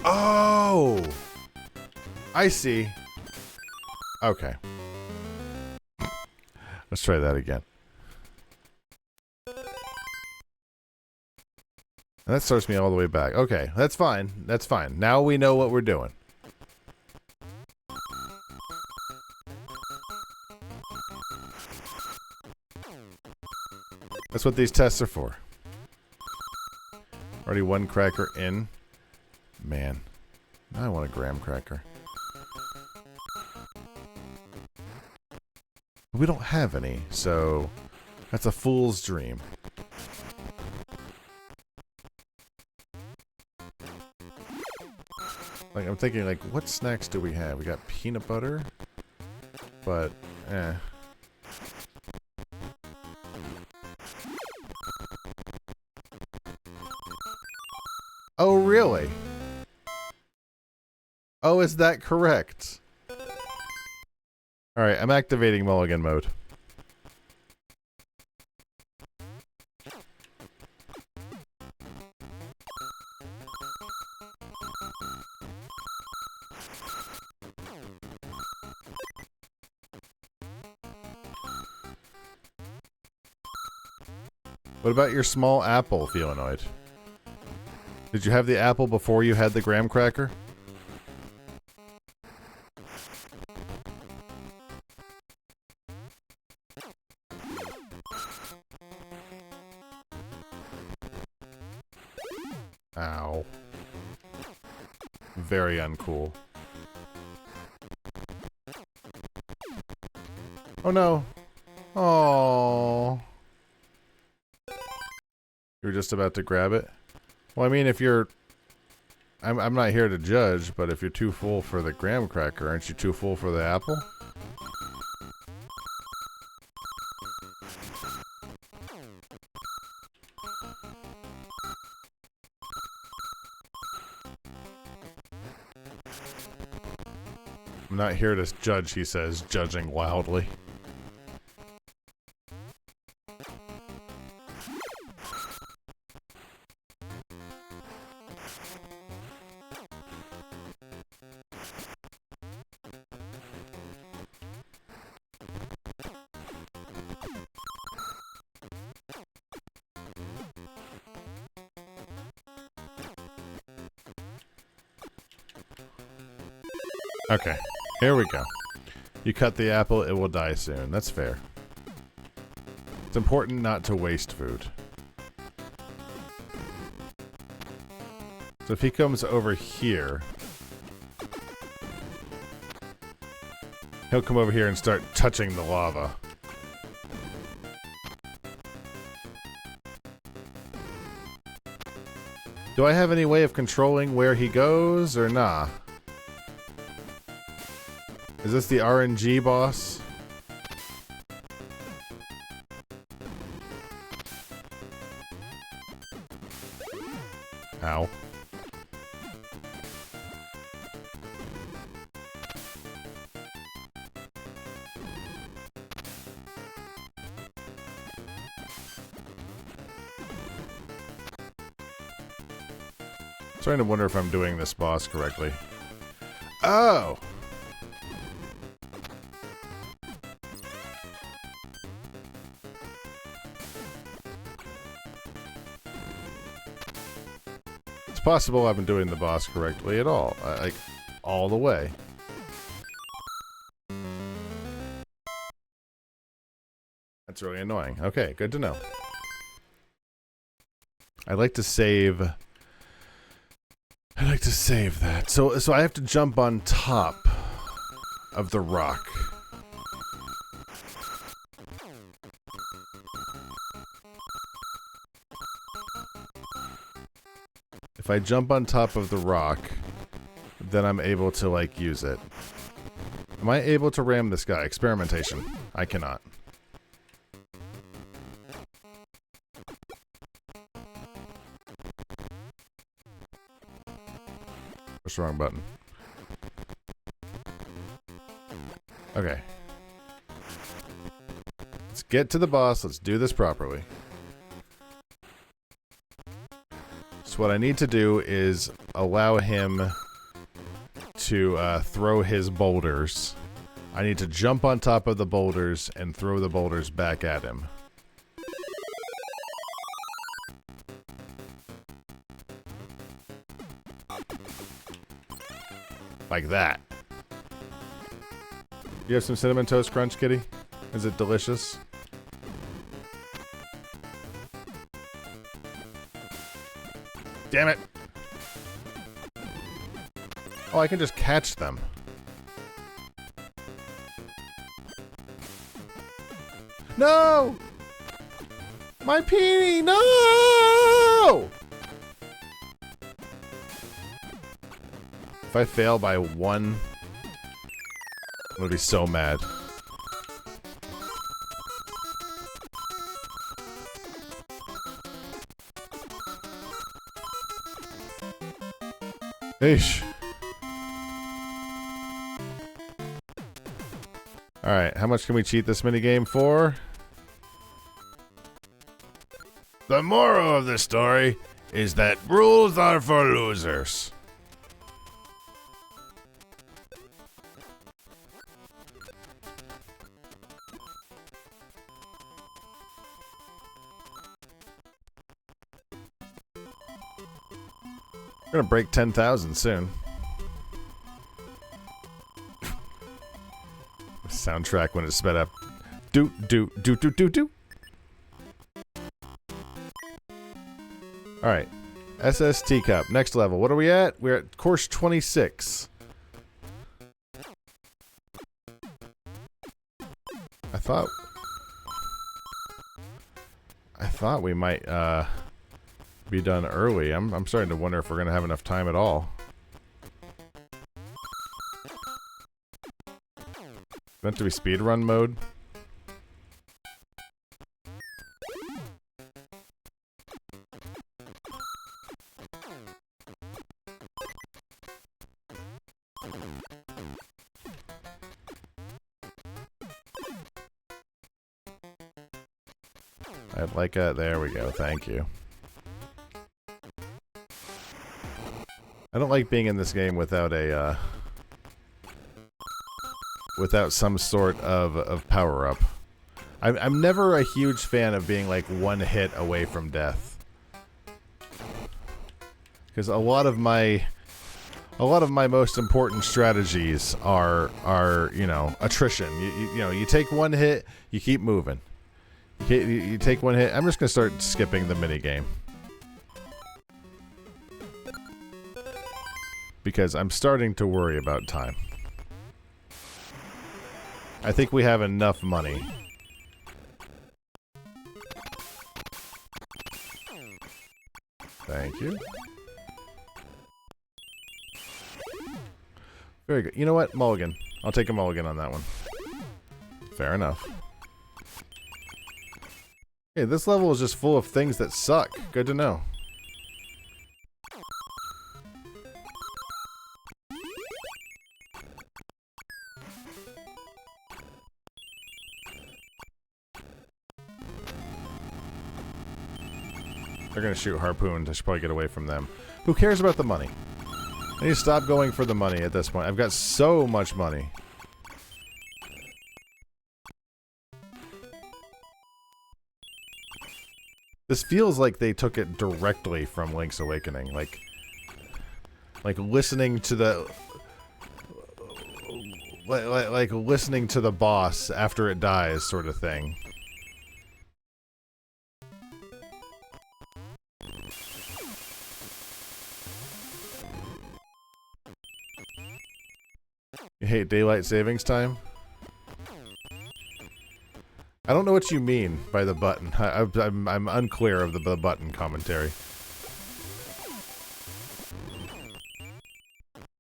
Oh! I see. Okay. Let's try that again. And that starts me all the way back. Okay, that's fine. That's fine. Now we know what we're doing. That's what these tests are for. Already one cracker in. Man. Now I want a graham cracker. We don't have any, so that's a fool's dream. Like, I'm thinking, like, what snacks do we have? We got peanut butter, but, eh. Oh, really? Oh, is that correct? Alright, I'm activating mulligan mode. What about your small apple, Feelanoid? Did you have the apple before you had the graham cracker? Ow. Very uncool. Oh no. Oh. You were just about to grab it? Well, I mean, if you're... I'm not here to judge, but if you're too full for the graham cracker, aren't you too full for the apple? I'm not here to judge, he says, judging wildly. Okay, here we go. You cut the apple, it will die soon. That's fair. It's important not to waste food. So if he comes over here, he'll come over here and start touching the lava. Do I have any way of controlling where he goes, or nah? Is this the RNG boss? Ow. Starting to wonder if I'm doing this boss correctly. Oh! It's possible I've been doing the boss correctly at all. Like, all the way. That's really annoying. Okay, good to know. I like to save that. So I have to jump on top of the rock. If I jump on top of the rock, then I'm able to, like, use it. Am I able to ram this guy? Experimentation. I cannot. Push the wrong button. Okay. Let's get to the boss. Let's do this properly. So what I need to do is allow him to throw his boulders. I need to jump on top of the boulders and throw the boulders back at him. Like that. You have some Cinnamon Toast Crunch, kitty? Is it delicious? Damn it! Oh, I can just catch them. No! My peenie! No! If I fail by one, I'm gonna be so mad. Eesh. Alright, how much can we cheat this minigame for? The moral of the story is that rules are for losers. We're gonna break 10,000 soon. Soundtrack when it's sped up. Do do do do do do. All right, SS Teacup, next level. What are we at? We're at course 26. I thought we might be done early. I'm starting to wonder if we're gonna have enough time at all. Meant to be speedrun mode. I'd like a, there we go, thank you. I don't like being in this game without a, without some sort of power-up. I'm never a huge fan of being like one hit away from death. Because a lot of my most important strategies are you know, attrition. You know, you take one hit, you keep moving. You take one hit. I'm just gonna start skipping the minigame. Because I'm starting to worry about time. I think we have enough money. Thank you. Very good. You know what? Mulligan. I'll take a mulligan on that one. Fair enough. Hey, this level is just full of things that suck. Good to know. They're gonna shoot harpoons. I should probably get away from them. Who cares about the money? I need to stop going for the money at this point. I've got so much money. This feels like they took it directly from Link's Awakening. Like listening to the... Like listening to the boss after it dies sort of thing. You hate daylight savings time? I don't know what you mean by the button. I'm unclear of the button commentary.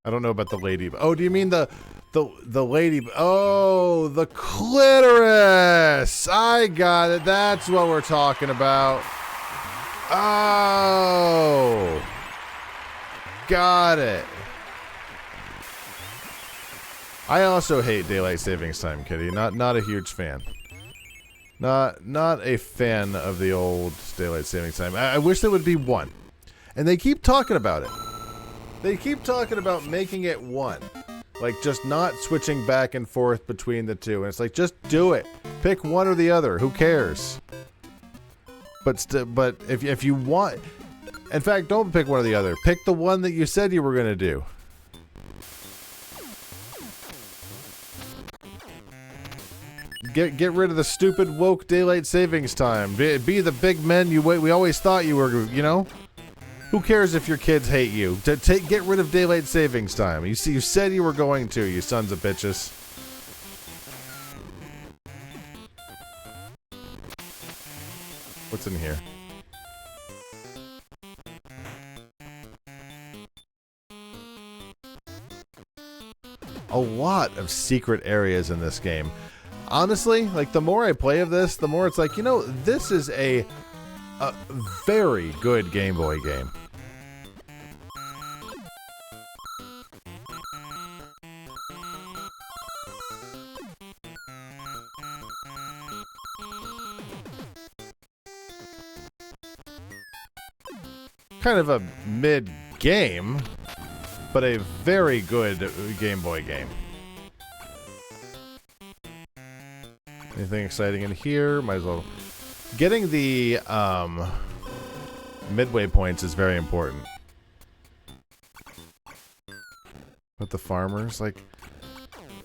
I don't know about the lady. Oh, do you mean the lady? Oh, the clitoris! I got it. That's what we're talking about. Oh, got it. I also hate daylight savings time, Kitty. Not a huge fan. Not a fan of the old daylight savings time. I wish there would be one. And they keep talking about it. They keep talking about making it one. Like, just not switching back and forth between the two. And it's like, just do it. Pick one or the other. Who cares? But if you want... In fact, don't pick one or the other. Pick the one that you said you were going to do. Get rid of the stupid woke daylight savings time. Be the big men we always thought you were, you know? Who cares if your kids hate you? Get rid of daylight savings time. You said you were going to, you sons of bitches. What's in here? A lot of secret areas in this game. Honestly, like, the more I play of this, the more it's like, you know, this is a very good Game Boy game. Kind of a mid-game, but a very good Game Boy game. Anything exciting in here? Might as well. Getting the midway points is very important. But the farmers, like,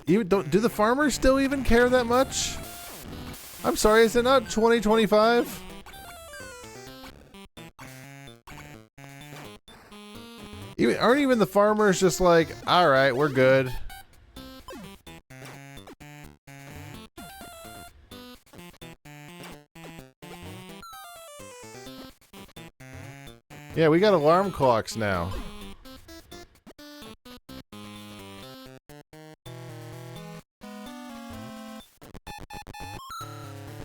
even do the farmers still even care that much? I'm sorry, is it not 2025? Aren't even the farmers just like, all right, we're good? Yeah, we got alarm clocks now.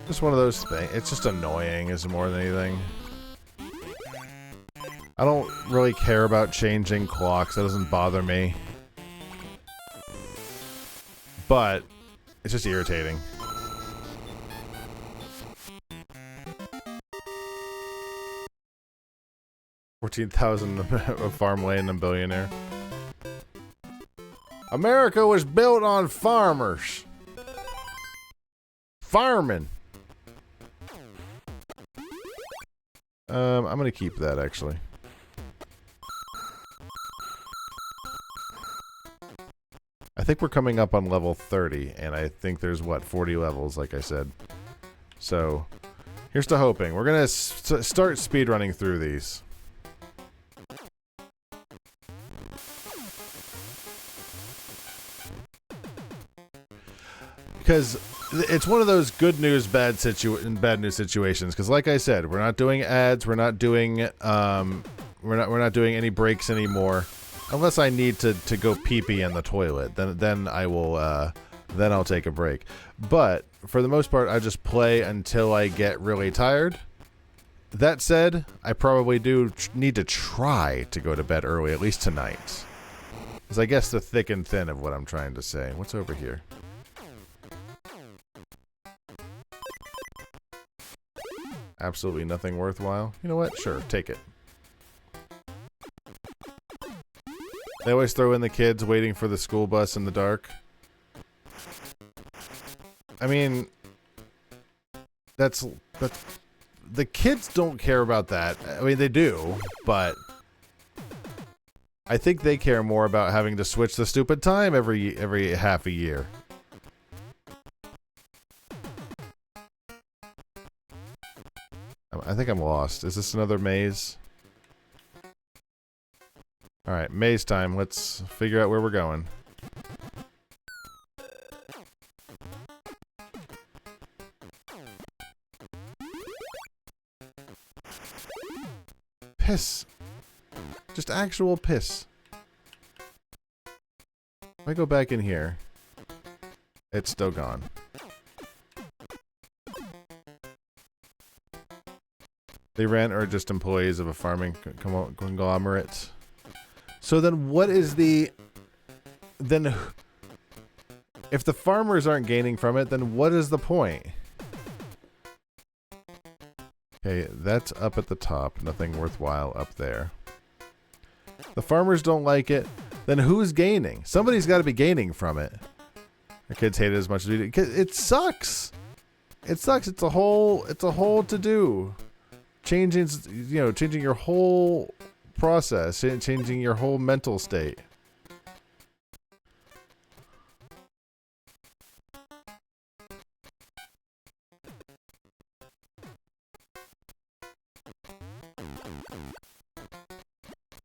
Just one of those things. It's just annoying, is more than anything. I don't really care about changing clocks. That doesn't bother me. But it's just irritating. $14,000 of farmland and billionaire. America was built on farmers. Farming. I'm gonna keep that actually. I think we're coming up on level 30, and I think there's, what, 40 levels, like I said. So, here's to hoping. We're gonna start speedrunning through these. Because it's one of those good news, bad news situations. Because, like I said, we're not doing ads. We're not doing we're not doing any breaks anymore. Unless I need to go pee-pee in the toilet, then I will, then I'll take a break. But, for the most part, I just play until I get really tired. That said, I probably do need to try to go to bed early, at least tonight. Because I guess the thick and thin of what I'm trying to say. What's over here? Absolutely nothing worthwhile. You know what? Sure, take it. They always throw in the kids waiting for the school bus in the dark. I mean, that's the kids don't care about that. I mean, they do, but I think they care more about having to switch the stupid time every half a year. I think I'm lost. Is this another maze? Alright, maze time. Let's figure out where we're going. Piss. Just actual piss. If I go back in here, it's still gone. They rent or just employees of a farming conglomerate. So then what is the... Then... If the farmers aren't gaining from it, then what is the point? Okay, that's up at the top. Nothing worthwhile up there. The farmers don't like it. Then who's gaining? Somebody's got to be gaining from it. The kids hate it as much as we do. It sucks. It sucks. It's a whole to do. Changing your whole process, changing your whole mental state.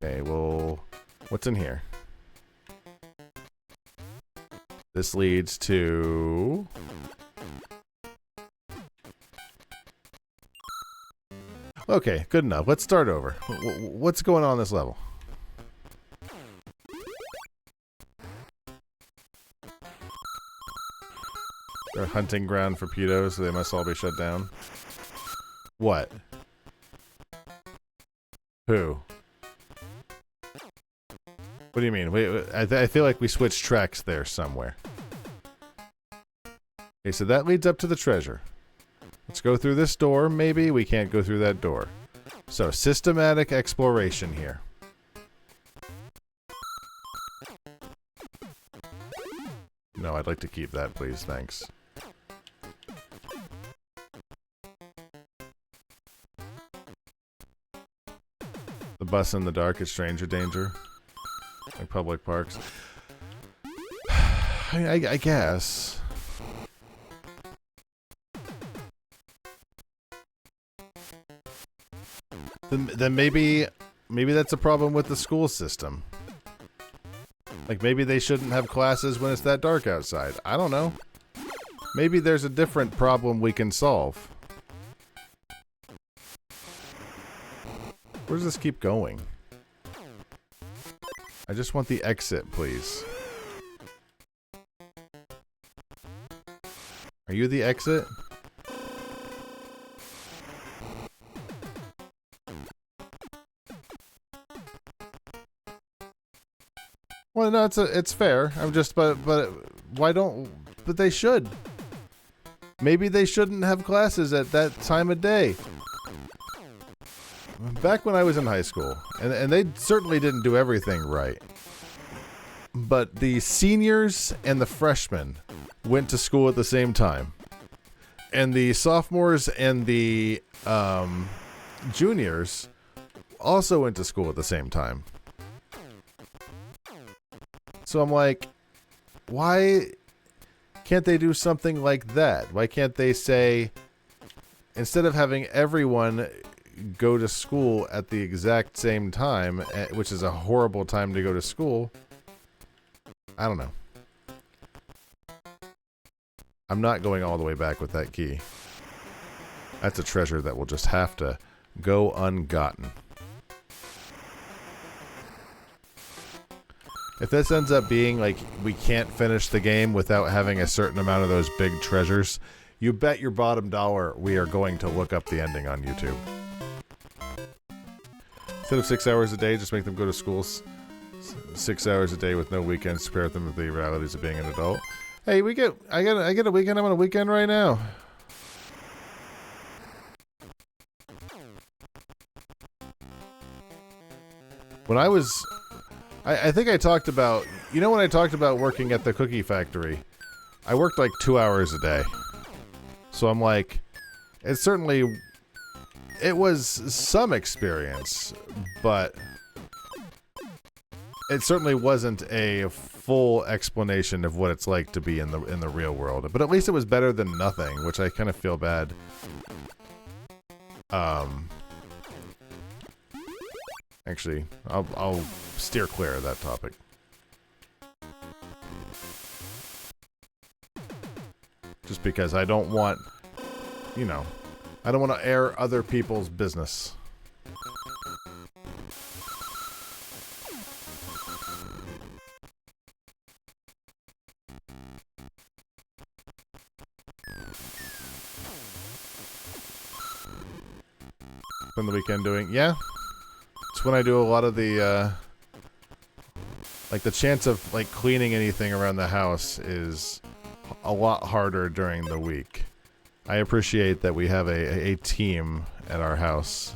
Okay, well, what's in here? This leads to... Okay, good enough. Let's start over. What's going on this level? They're a hunting ground for pedos, so they must all be shut down. What? Who? What do you mean? Wait, I feel like we switched tracks there somewhere. Okay, so that leads up to the treasure. Let's go through this door. Maybe we can't go through that door. So, systematic exploration here. No, I'd like to keep that, please. Thanks. The bus in the dark is stranger danger. Like public parks. I guess. Then maybe that's a problem with the school system. Like maybe they shouldn't have classes when it's that dark outside. I don't know. Maybe there's a different problem we can solve. Where does this keep going? I just want the exit, please. Are you the exit? Well, no, it's fair. I'm just, but why don't? But they should. Maybe they shouldn't have classes at that time of day. Back when I was in high school, and they certainly didn't do everything right, but the seniors and the freshmen went to school at the same time, and the sophomores and the juniors also went to school at the same time. So I'm like, why can't they do something like that? Why can't they say, instead of having everyone go to school at the exact same time, which is a horrible time to go to school, I don't know. I'm not going all the way back with that key. That's a treasure that will just have to go ungotten. If this ends up being like we can't finish the game without having a certain amount of those big treasures, you bet your bottom dollar we are going to look up the ending on YouTube. Instead of 6 hours a day, just make them go to school 6 hours a day with no weekends to prepare them with the realities of being an adult. Hey, I get a weekend. I'm on a weekend right now. When I was, I think I talked about, you know when I talked about working at the cookie factory, I worked like 2 hours a day. So I'm like, it was some experience, but it certainly wasn't a full explanation of what it's like to be in the real world. But at least it was better than nothing, which I kind of feel bad. Actually, I'll steer clear of that topic. Just because I don't want, you know, I don't want to air other people's business. Spend the weekend doing, yeah. It's when I do a lot of the, like the chance of like cleaning anything around the house is a lot harder during the week. I appreciate that we have a team at our house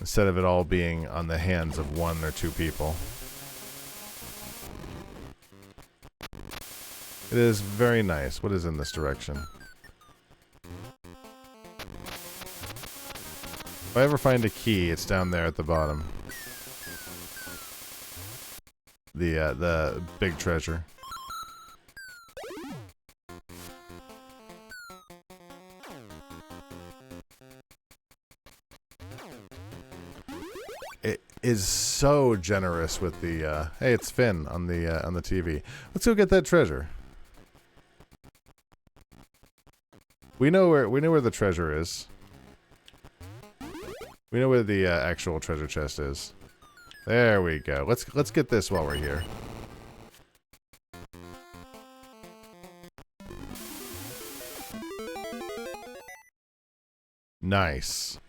instead of it all being on the hands of 1 or 2 people. It is very nice. What is in this direction? If I ever find a key, it's down there at the bottom. The big treasure. It is so generous with the hey, it's Finn on the TV. Let's go get that treasure. We know where the treasure is. We know where the actual treasure chest is. There we go. Let's get this while we're here. Nice.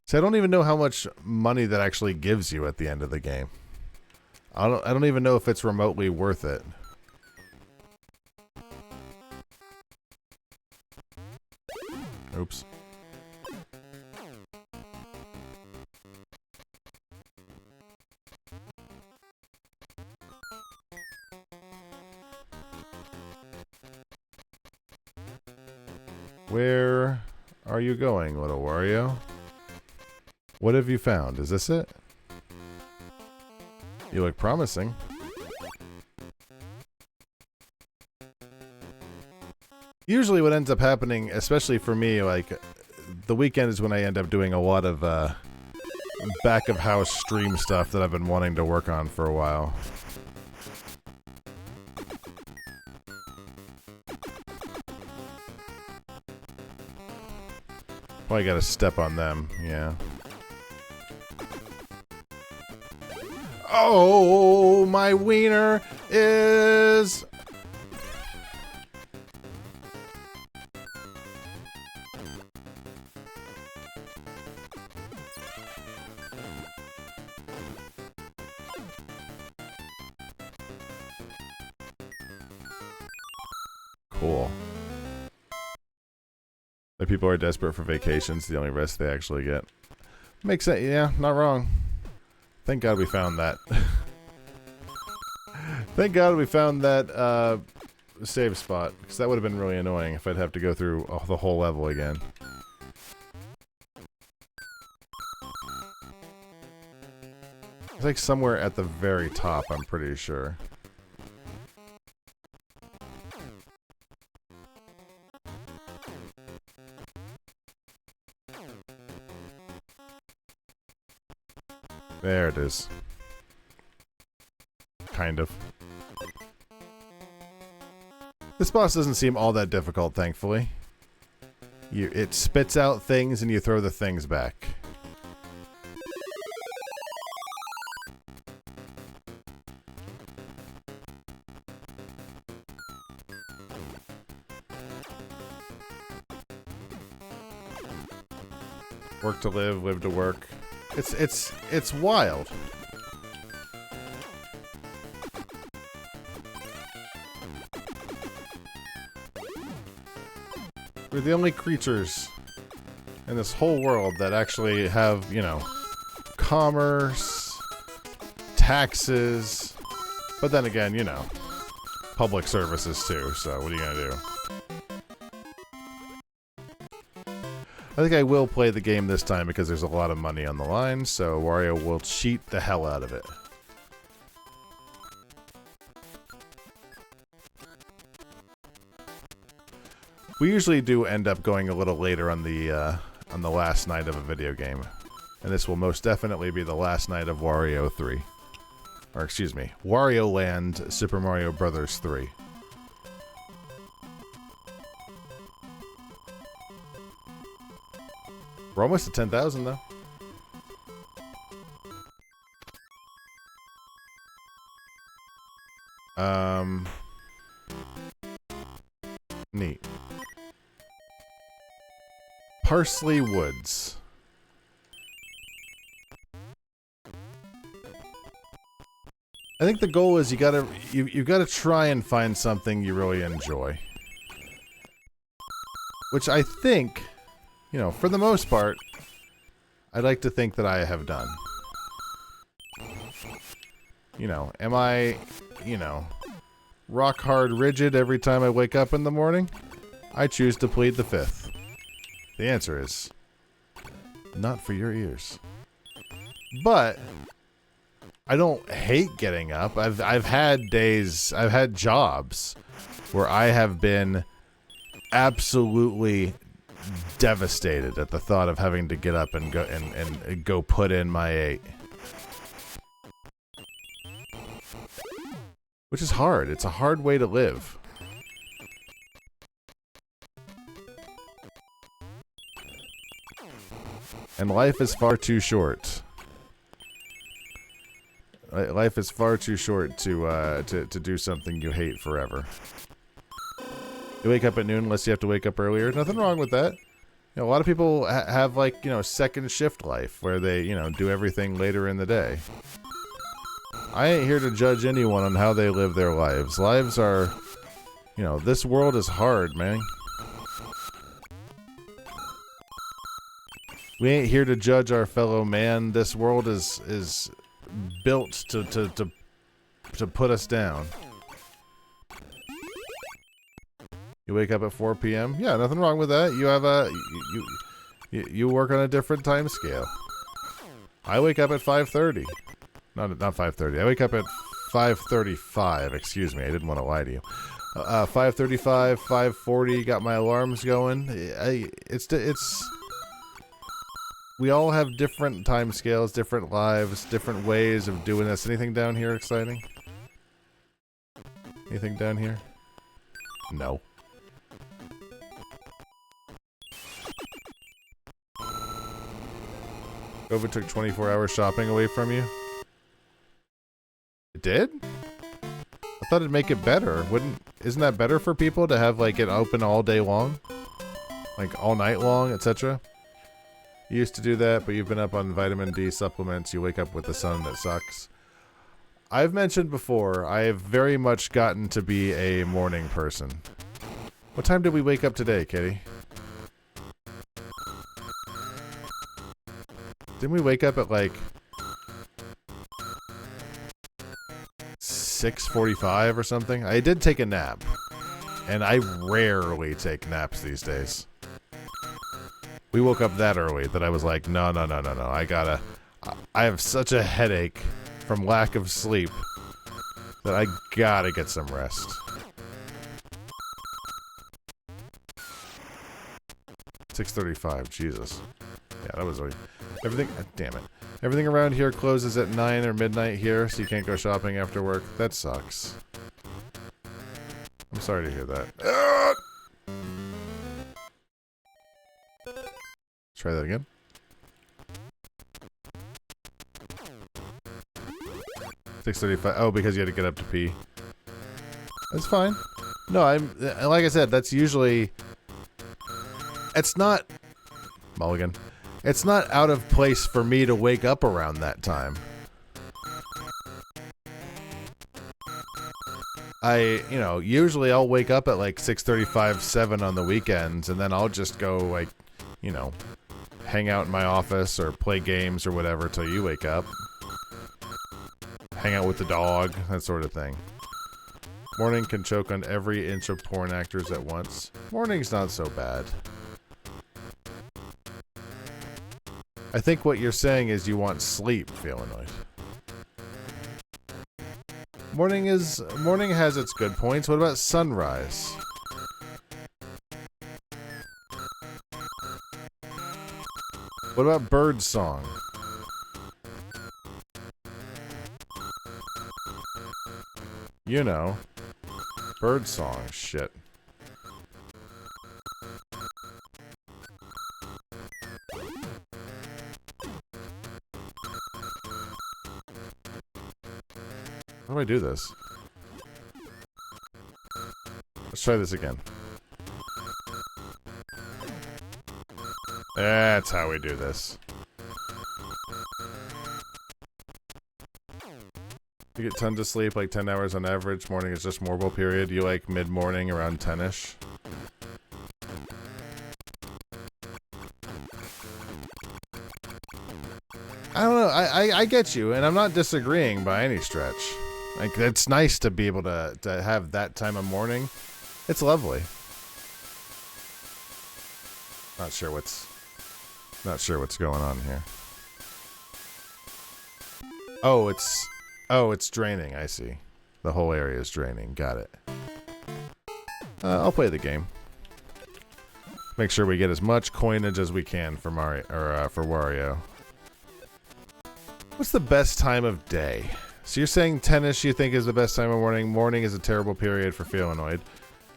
So I don't even know how much money that actually gives you at the end of the game. I don't even know if it's remotely worth it. Oops. Where are you going, little Wario? What have you found? Is this it? You look promising. Usually what ends up happening, especially for me, like, the weekend is when I end up doing a lot of back of house stream stuff that I've been wanting to work on for a while. Probably gotta step on them, yeah. Oh, my wiener is... Cool. The people are desperate for vacations, the only rest they actually get. Makes sense, yeah, not wrong. Thank God we found that. Thank God we found that save spot, because that would have been really annoying if I'd have to go through the whole level again. It's like somewhere at the very top, I'm pretty sure. There it is. Kind of. This boss doesn't seem all that difficult, thankfully. It spits out things and you throw the things back. Work to live, live to work. It's wild. We're the only creatures in this whole world that actually have, you know, commerce, taxes, but then again, you know, public services too, so what are you gonna do? I think I will play the game this time because there's a lot of money on the line, so Wario will cheat the hell out of it. We usually do end up going a little later on the last night of a video game. And this will most definitely be the last night of Wario 3. Or excuse me, Wario Land Super Mario Bros. 3. We're almost at 10,000 though. Neat. Parsley Woods. I think the goal is you gotta try and find something you really enjoy. Which I think, you know, for the most part, I'd like to think that I have done. You know, am I, you know, rock hard rigid every time I wake up in the morning? I choose to plead the fifth. The answer is not for your ears. But I don't hate getting up. I've had days, I've had jobs where I have been absolutely devastated at the thought of having to get up and go put in my 8. Which is hard. It's a hard way to live. And life is far too short. Life is far too short to do something you hate forever. You wake up at noon unless you have to wake up earlier. Nothing wrong with that. You know, a lot of people have, like, you know, second shift life where they, you know, do everything later in the day. I ain't here to judge anyone on how they live their lives. Lives are, you know, this world is hard, man. We ain't here to judge our fellow man. This world is built to put us down. You wake up at 4 p.m. Yeah, nothing wrong with that. You have you work on a different time scale. I wake up at 5:30. Not 5:30. I wake up at 5:35. Excuse me. I didn't want to lie to you. 5:35, 5:40. Got my alarms going. It's. We all have different time scales, different lives, different ways of doing this. Anything down here exciting? Anything down here? No. COVID took 24 hours shopping away from you? It did? I thought it'd make it better. Isn't that better for people to have, like, it open all day long? Like, all night long, etc.? You used to do that, but you've been up on vitamin D supplements. You wake up with the sun that sucks. I've mentioned before, I have very much gotten to be a morning person. What time did we wake up today, Kitty? Didn't we wake up at like 6:45 or something? I did take a nap. And I rarely take naps these days. We woke up that early that I was like, no. I have such a headache from lack of sleep that I gotta get some rest. $6:35, Jesus. Yeah, that was already... Everything... damn it. Everything around here closes at 9 or midnight here, so you can't go shopping after work. That sucks. I'm sorry to hear that. Try that again. $6:35. Oh, because you had to get up to pee. That's fine. No, like I said, that's usually... It's not... Mulligan. It's not out of place for me to wake up around that time. Usually I'll wake up at like 6:35, 7 on the weekends, and then I'll just go like, hang out in my office or play games or whatever till you wake up. Hang out with the dog, that sort of thing. Morning can choke on every inch of porn actors at once. Morning's not so bad. I think what you're saying is you want sleep, Feelanoid. Morning has its good points. What about sunrise? What about bird song? Bird song shit. How do I do this? Let's try this again. That's how we do this. You get tons of sleep, like 10 hours on average. Morning is just mortal period. You like mid-morning around 10-ish. I don't know. I get you, and I'm not disagreeing by any stretch. Like, it's nice to be able to have that time of morning. It's lovely. Not sure what's going on here. Oh, it's draining. I see. The whole area is draining. Got it. I'll play the game. Make sure we get as much coinage as we can for Mario or for Wario. What's the best time of day? So you're saying 10-ish you think is the best time of morning. Morning is a terrible period for Feelanoid.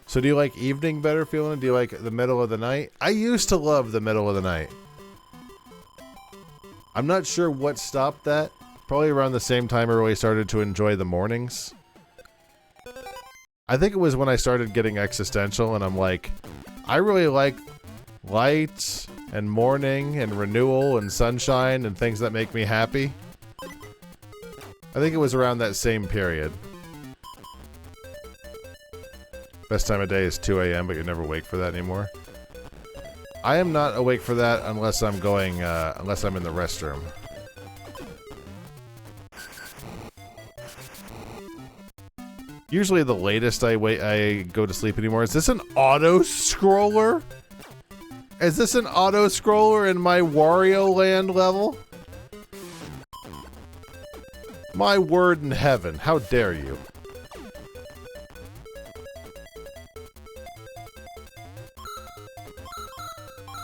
So do you like evening better, Feelanoid? Do you like the middle of the night? I used to love the middle of the night. I'm not sure what stopped that. Probably around the same time I really started to enjoy the mornings. I think it was when I started getting existential and I'm like, I really like light and morning and renewal and sunshine and things that make me happy. I think it was around that same period. Best time of day is 2 a.m., but you're never awake for that anymore. I am not awake for that unless I'm going, unless I'm in the restroom. Usually the latest I go to sleep anymore. Is this an auto-scroller? Is this an auto-scroller in my Wario Land level? My word in heaven, how dare you?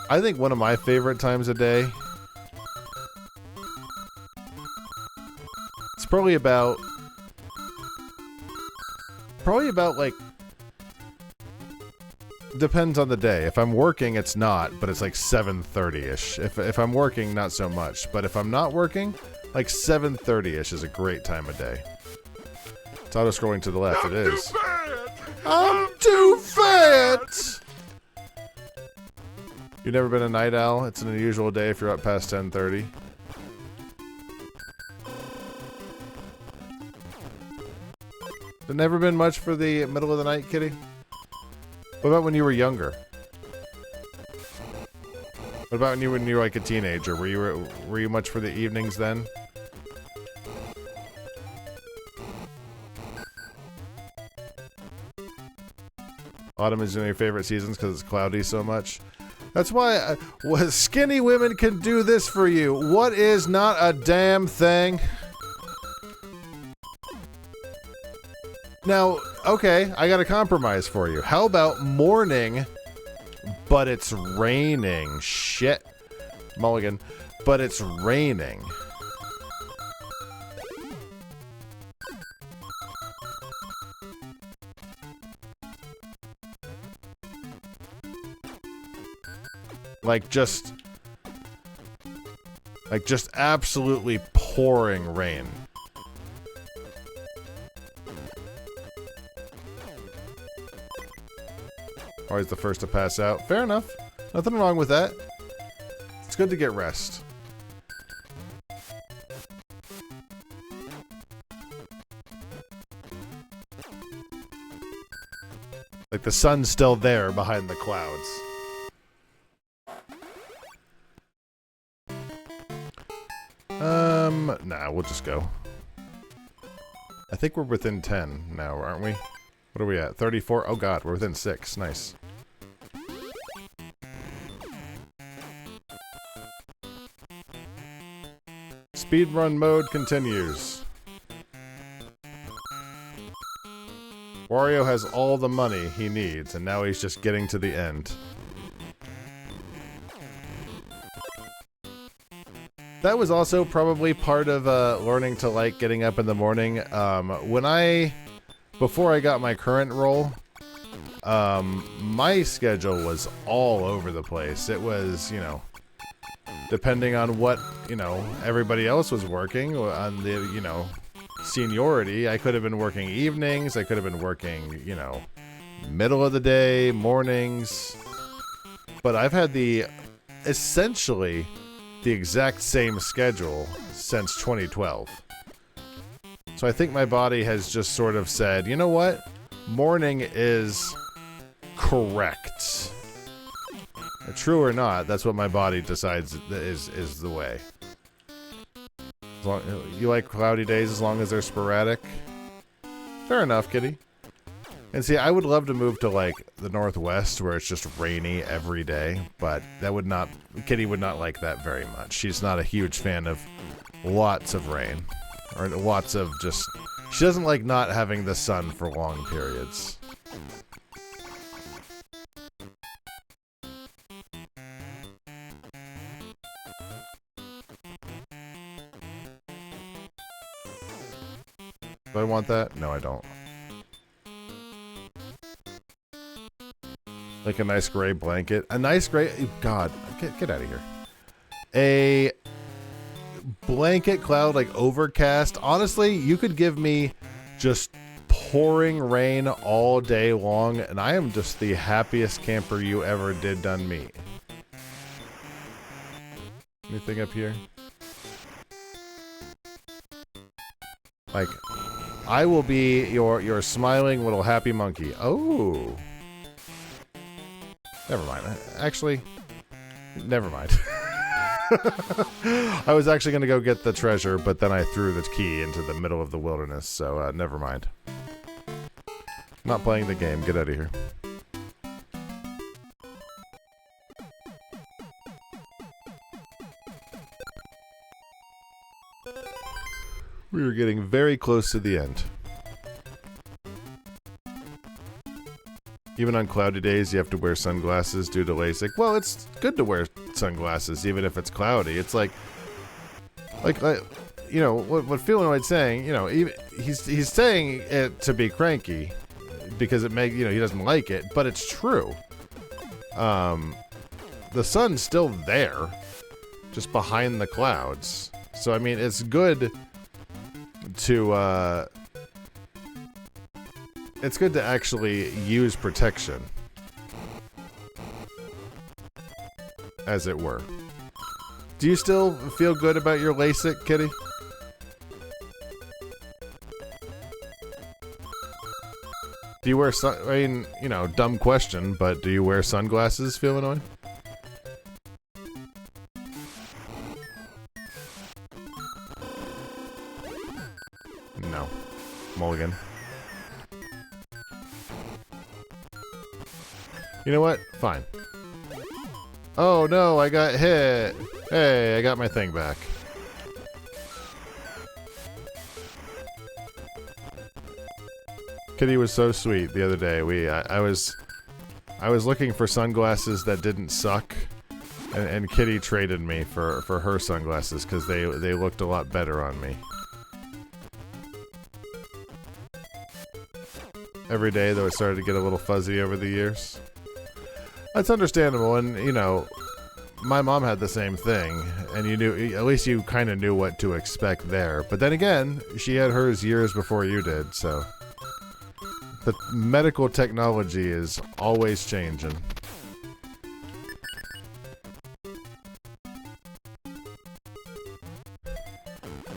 I think one of my favorite times of day, it's probably about like, depends on the day. If I'm working, it's not, but it's like 7:30-ish. If I'm working, not so much. But if I'm not working, like 7:30-ish is a great time of day. It's auto-scrolling to the left. It is. I'm too fat! You've never been a night owl? It's an unusual day if you're up past 10:30. It never been much for the middle of the night, kitty? What about when you were younger? What about when you were like a teenager? Were you much for the evenings then? Autumn is one of your favorite seasons because it's cloudy so much. That's why skinny women can do this for you. What is not a damn thing? Now, okay, I got a compromise for you. How about morning, but it's raining? Shit. Mulligan. But it's raining. Like just absolutely pouring rain. Always the first to pass out. Fair enough. Nothing wrong with that. It's good to get rest. Like the sun's still there behind the clouds. Nah, we'll just go. I think we're within 10 now, aren't we? What are we at? 34? Oh god, we're within 6. Nice. Speedrun mode continues. Wario has all the money he needs, and now he's just getting to the end. That was also probably part of learning to like getting up in the morning. Before I got my current role, my schedule was all over the place. It was, you know, depending on what, you know, everybody else was working on the, you know, seniority. I could have been working evenings. I could have been working, you know, middle of the day, mornings. But I've had essentially the exact same schedule since 2012. So I think my body has just sort of said, you know what? Morning is correct. True or not, that's what my body decides is the way. You like cloudy days as long as they're sporadic? Fair enough, kitty. And see, I would love to move to, like, the Northwest where it's just rainy every day, but that would not... Kitty would not like that very much. She's not a huge fan of lots of rain. Or lots of just... She doesn't like not having the sun for long periods. Do I want that? No, I don't. Like a nice gray blanket. A nice gray... God, get out of here. A blanket cloud, like overcast. Honestly, you could give me just pouring rain all day long, and I am just the happiest camper you ever did done meet. Anything up here? Like, I will be your smiling little happy monkey. Oh. Never mind. Actually, never mind. I was actually going to go get the treasure, but then I threw the key into the middle of the wilderness, so never mind. Not playing the game. Get out of here. We were getting very close to the end. Even on cloudy days, you have to wear sunglasses due to LASIK. Well, it's good to wear sunglasses, even if it's cloudy. It's like you know, what Feelanoid's saying, you know, he's saying it to be cranky, because it you know, he doesn't like it, but it's true. The sun's still there, just behind the clouds. So, I mean, it's good to, it's good to actually use protection, as it were. Do you still feel good about your LASIK, kitty? Do you wear I mean, you know, dumb question, but do you wear sunglasses, Feelanoid? No. Mulligan. You know what? Fine. Oh no, I got hit! Hey, I got my thing back. Kitty was so sweet the other day. I was looking for sunglasses that didn't suck, and Kitty traded me for her sunglasses because they looked a lot better on me. Every day, though, it started to get a little fuzzy over the years. That's understandable, and, you know, my mom had the same thing, and you knew, at least you kind of knew what to expect there. But then again, she had hers years before you did, so... But medical technology is always changing.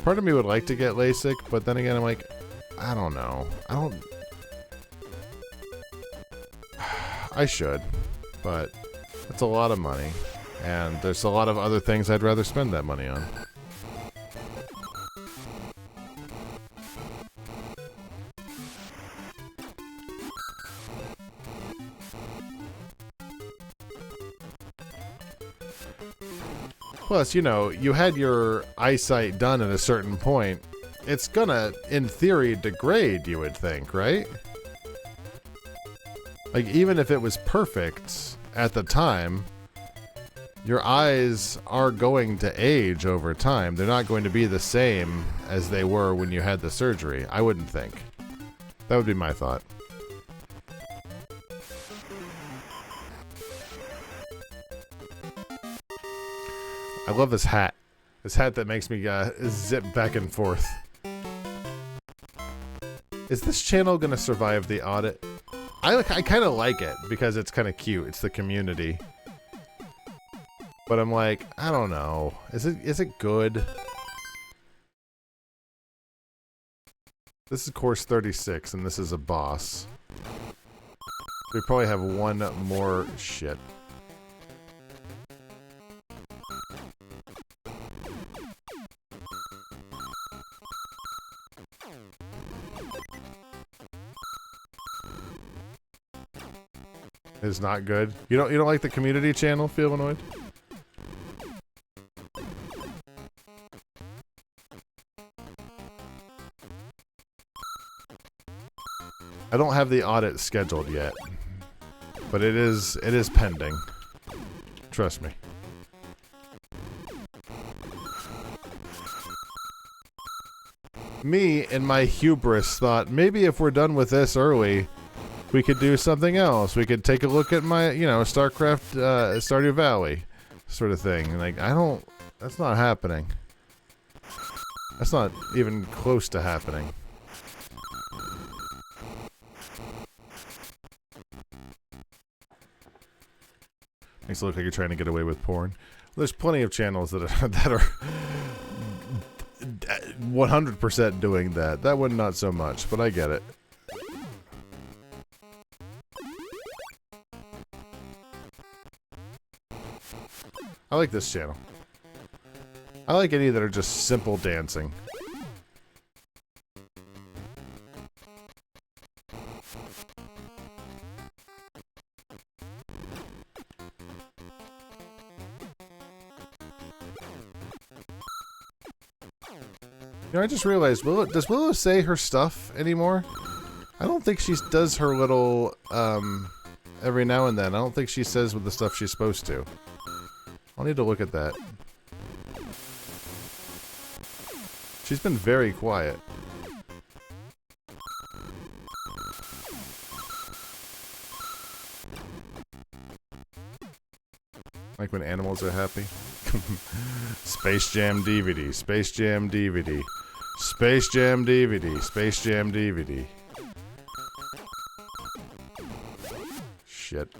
Part of me would like to get LASIK, but then again, I'm like, I don't know. I should, but it's a lot of money, and there's a lot of other things I'd rather spend that money on. Plus, you know, you had your eyesight done at a certain point. It's gonna, in theory, degrade, you would think, right? Like, even if it was perfect at the time, your eyes are going to age over time. They're not going to be the same as they were when you had the surgery, I wouldn't think. That would be my thought. I love this hat. This hat that makes me zip back and forth. Is this channel gonna survive the audit? I kind of like it because it's kind of cute. It's the community. But I'm like, I don't know. Is it good? This is course 36 and this is a boss. We probably have one more shit. Is not good. You don't like the community channel, Feelanoid? I don't have the audit scheduled yet, but it is pending. Trust me. Me in my hubris thought maybe if we're done with this early, we could do something else. We could take a look at my, you know, StarCraft, Stardew Valley sort of thing. Like, that's not happening. That's not even close to happening. Makes it look like you're trying to get away with porn. Well, there's plenty of channels that are 100% doing that. That one not so much, but I get it. I like this channel. I like any that are just simple dancing. You know, I just realized, does Willow say her stuff anymore? I don't think she does her little, every now and then. I don't think she says with the stuff she's supposed to. I'll need to look at that. She's been very quiet. Like when animals are happy. Space Jam DVD, Space Jam DVD, Space Jam DVD, Space Jam DVD. Shit.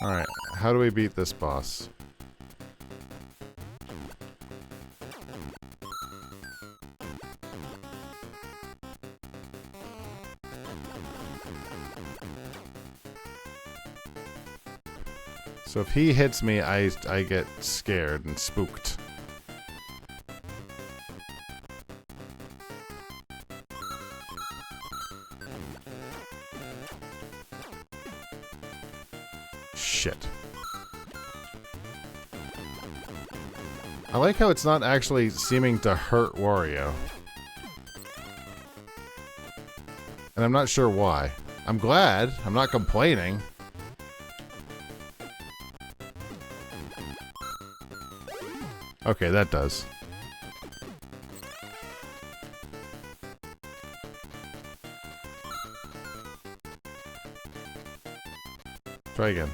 Alright, how do we beat this boss? So if he hits me, I get scared and spooked. Shit. I like how it's not actually seeming to hurt Wario. And I'm not sure why. I'm glad. I'm not complaining. Okay, that does. Try again.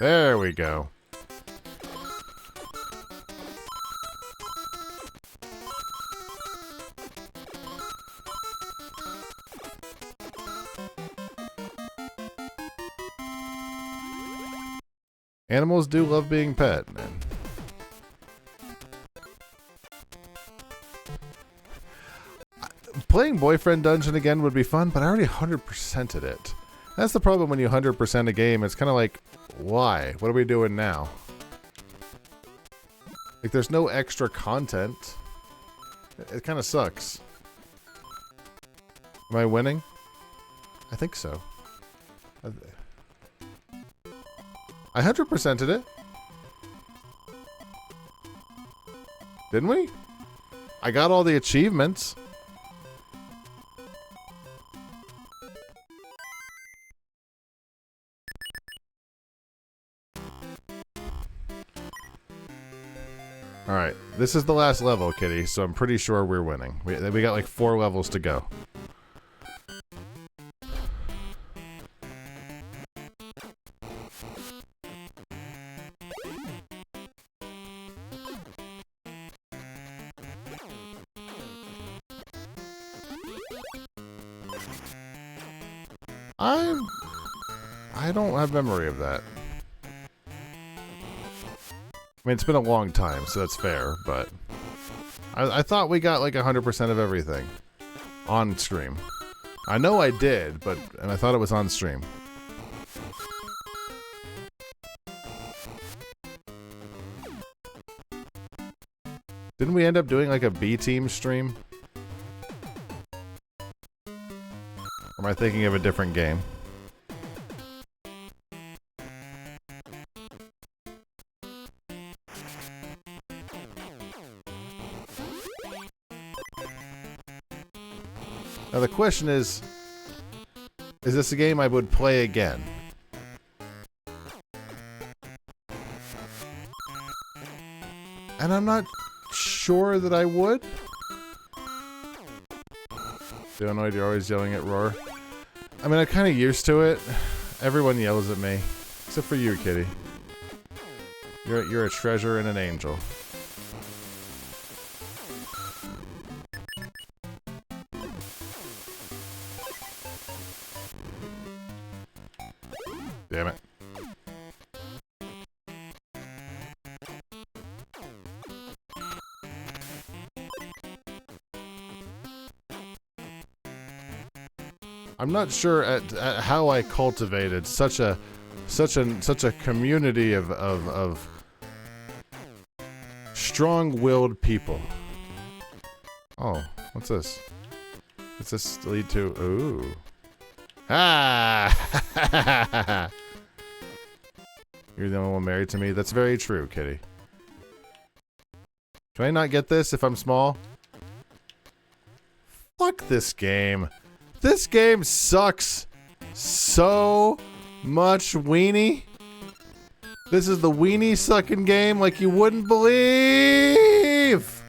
There we go. Animals do love being pet, man. Playing Boyfriend Dungeon again would be fun, but I already 100%ed it. That's the problem when you 100% a game. It's kind of like, why? What are we doing now? Like, there's no extra content. It kind of sucks. Am I winning? I think so. I 100%ed it. Didn't we? I got all the achievements. Alright, this is the last level, Kitty, so I'm pretty sure we're winning. We got like 4 levels to go. I don't have memory of that. I mean, it's been a long time, so that's fair, but I thought we got like 100% of everything on stream. I know I did, and I thought it was on stream. Didn't we end up doing like a B-team stream? Or am I thinking of a different game? Now the question is this a game I would play again? And I'm not sure that I would. Leonoid, you're always yelling at Roar. I mean, I'm kind of used to it. Everyone yells at me. Except for you, Kitty. You're a treasure and an angel. Damn it. I'm not sure at how I cultivated such a community of strong-willed people. Oh, what's this? What's this lead to? Ooh. Ah! You're the only one married to me. That's very true, Kitty. Can I not get this if I'm small? Fuck this game. This game sucks so much, weenie. This is the weenie sucking game like you wouldn't believe.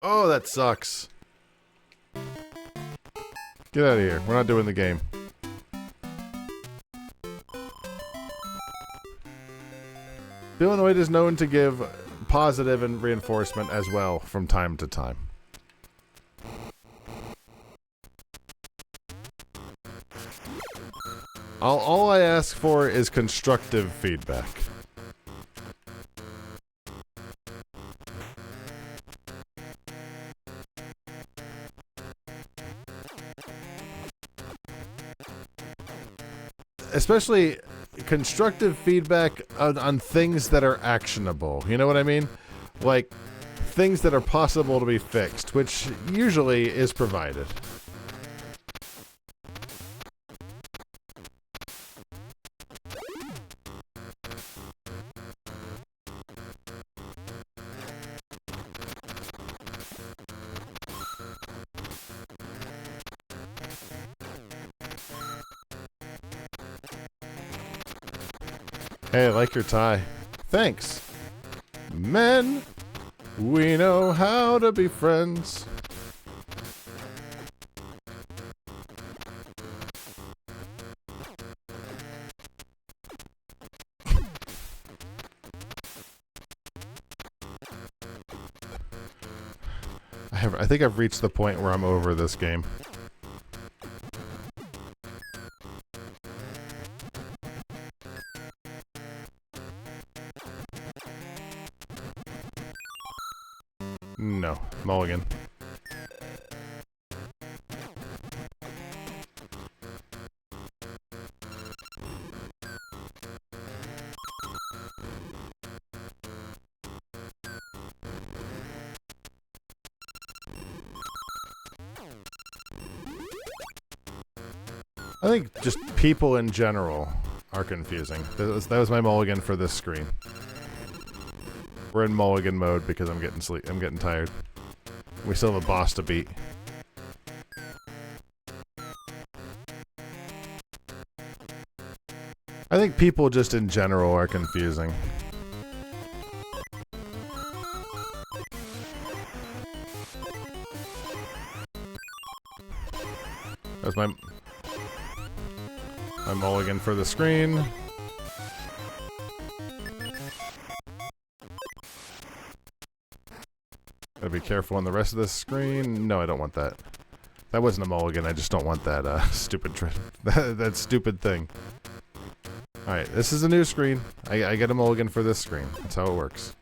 Oh, that sucks. Get out of here. We're not doing the game. Illinois is known to give positive and reinforcement as well from time to time. All I ask for is constructive feedback. Especially constructive feedback on things that are actionable. You know what I mean? Like, things that are possible to be fixed, which usually is provided. Hey, I like your tie. Thanks. Men, we know how to be friends. I think I've reached the point where I'm over this game. No, mulligan. I think just people in general are confusing. That was my mulligan for this screen. We're in mulligan mode because I'm getting tired. We still have a boss to beat. I think people just in general are confusing. That's my mulligan for the screen. Gotta be careful on the rest of this screen. No, I don't want that. That wasn't a mulligan. I just don't want that that stupid thing. Alright, this is a new screen. I get a mulligan for this screen. That's how it works.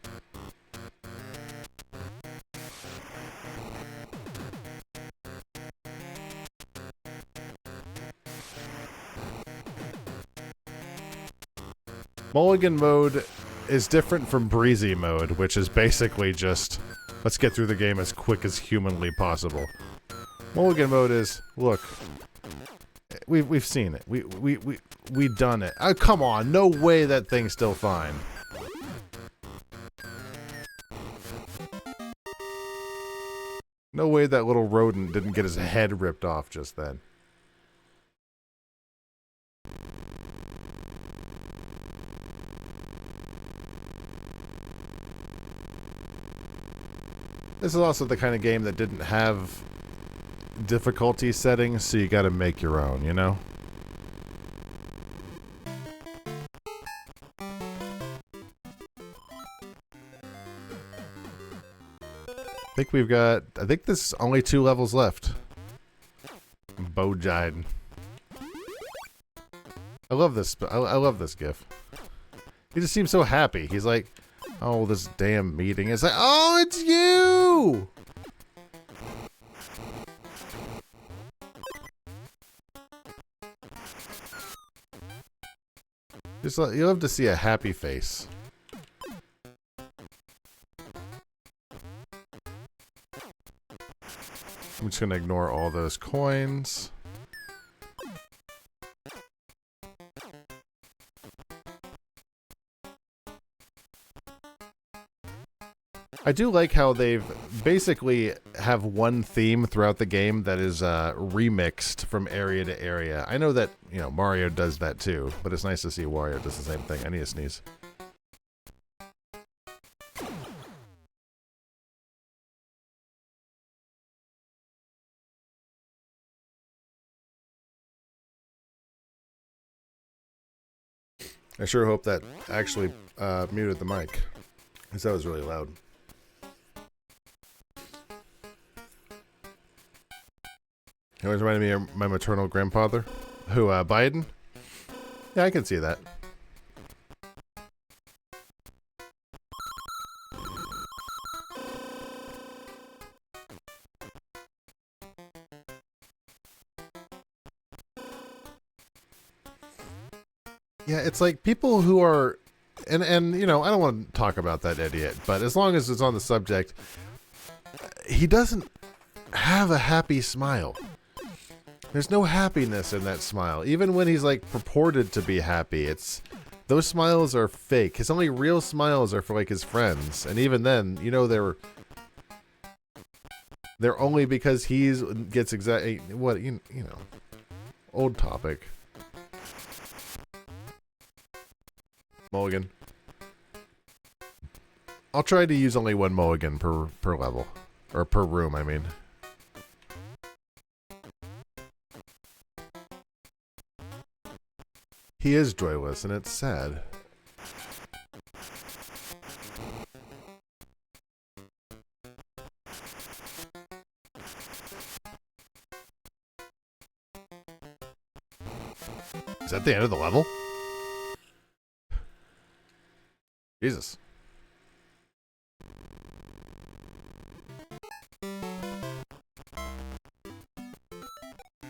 Mulligan mode is different from breezy mode, which is basically just, let's get through the game as quick as humanly possible. Mulligan mode is, look, we've seen it. We've done it. Oh, come on, no way that thing's still fine. No way that little rodent didn't get his head ripped off just then. This is also the kind of game that didn't have difficulty settings, so you gotta make your own, you know? I think there's only 2 levels left. Bojide. I love this gif. He just seems so happy. He's like, oh, this damn meeting. It's like, oh, it's you! Just you love to see a happy face. I'm just gonna ignore all those coins. I do like how they've basically have one theme throughout the game that is remixed from area to area. I know that, you know, Mario does that too, but it's nice to see Wario does the same thing. I need to sneeze. I sure hope that actually muted the mic, because that was really loud. It always reminded me of my maternal grandfather. Who, Biden? Yeah, I can see that. Yeah, it's like people who are... And you know, I don't want to talk about that idiot, but as long as it's on the subject, he doesn't have a happy smile. There's no happiness in that smile. Even when he's like purported to be happy, those smiles are fake. His only real smiles are for like his friends, and even then, you know, they're only because gets exactly what you know. Old topic. Mulligan. I'll try to use only one mulligan per level, or per room, I mean. He is joyless, and it's sad. At the end of the level? Jesus.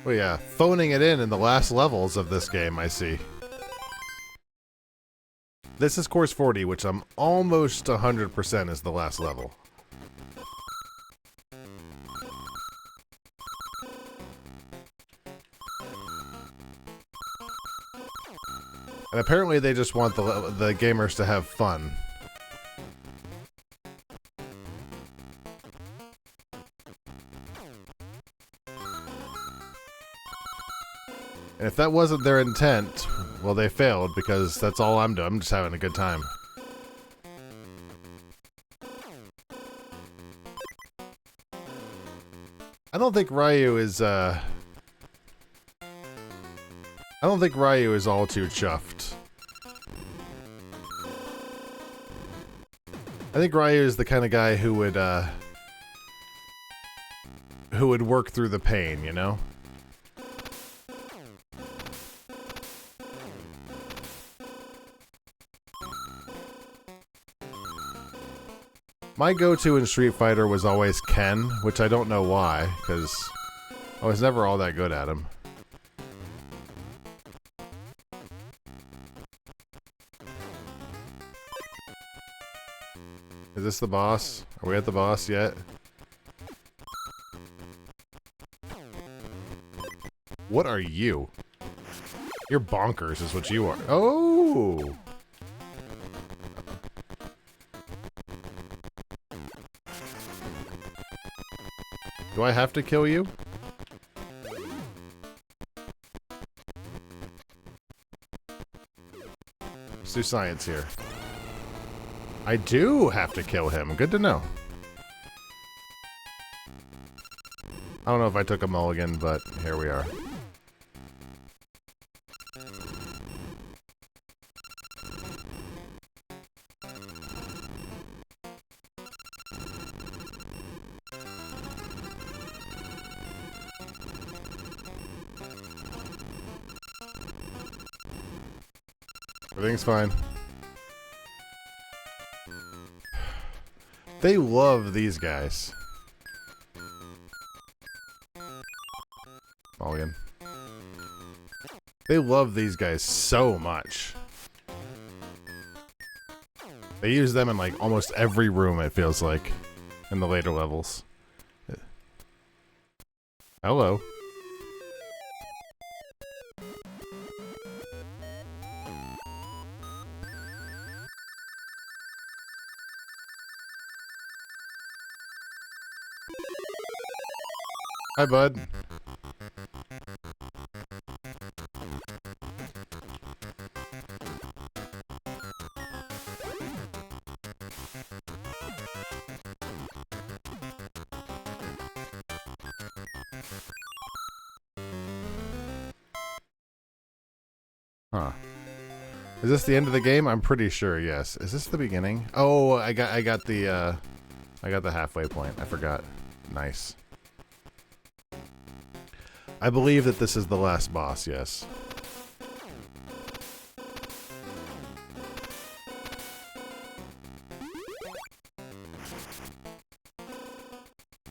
Well, yeah, phoning it in the last levels of this game, I see. This is course 40, which I'm almost 100% is the last level. And apparently they just want the gamers to have fun. And if that wasn't their intent, well, they failed, because that's all I'm doing. I'm just having a good time. I don't think Ryu is, I don't think Ryu is all too chuffed. I think Ryu is the kind of guy who would work through the pain, you know? My go-to in Street Fighter was always Ken, which I don't know why, because I was never all that good at him. Is this the boss? Are we at the boss yet? What are you? You're bonkers is what you are. Oh! Do I have to kill you? Let's do science here. I do have to kill him. Good to know. I don't know if I took a mulligan, but here we are. Everything's fine. They love these guys. Mulligan. They love these guys so much. They use them in like almost every room, it feels like, in the later levels. Hello. Hi, bud. Huh. Is this the end of the game? I'm pretty sure, yes. Is this the beginning? Oh, I got the halfway point. I forgot. Nice. I believe that this is the last boss, yes.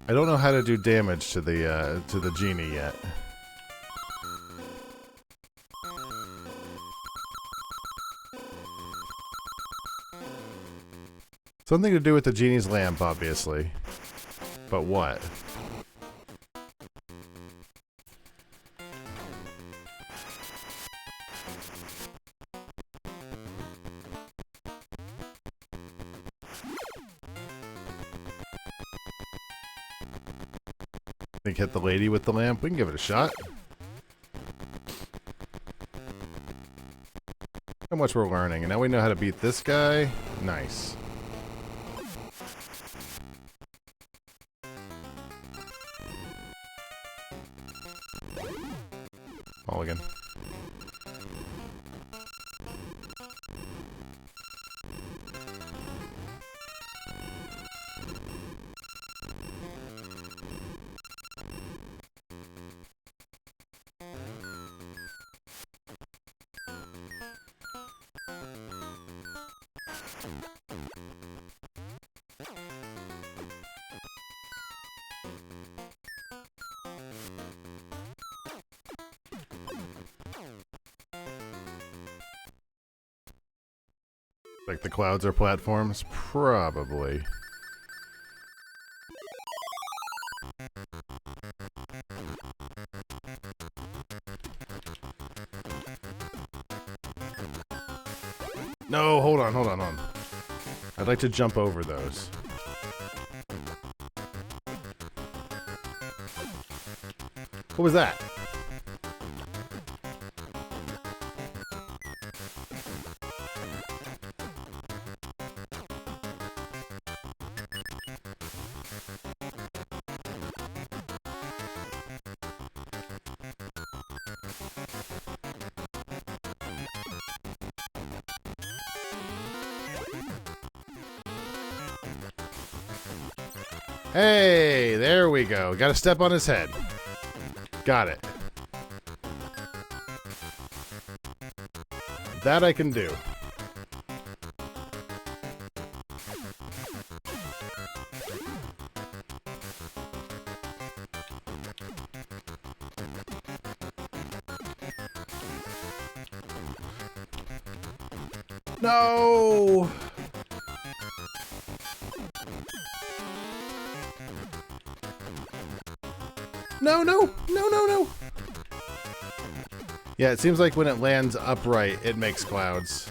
I don't know how to do damage to the genie yet. Something to do with the genie's lamp, obviously. But what? Think hit the lady with the lamp? We can give it a shot. How much we're learning, and now we know how to beat this guy. Nice. Mulligan. Like the clouds are platforms? Probably. No, hold on, hold on, hold on. I'd like to jump over those. What was that? Hey, there we go. Got to step on his head. Got it. That I can do. No! No, no, no, no, no. Yeah, it seems like when it lands upright, it makes clouds.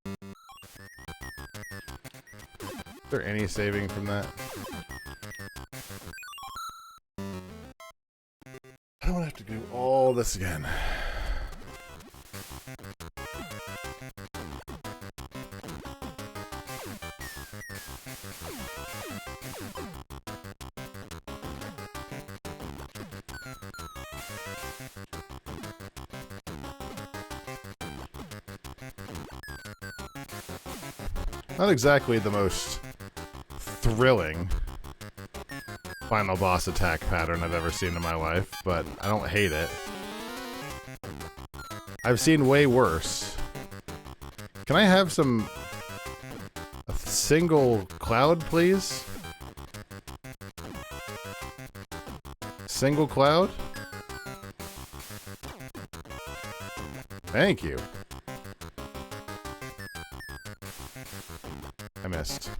Is there any saving from that? I don't want to have to do all this again. Not exactly the most thrilling final boss attack pattern I've ever seen in my life, but I don't hate it. I've seen way worse. Can I have a single cloud, please? Single cloud? Thank you. I missed.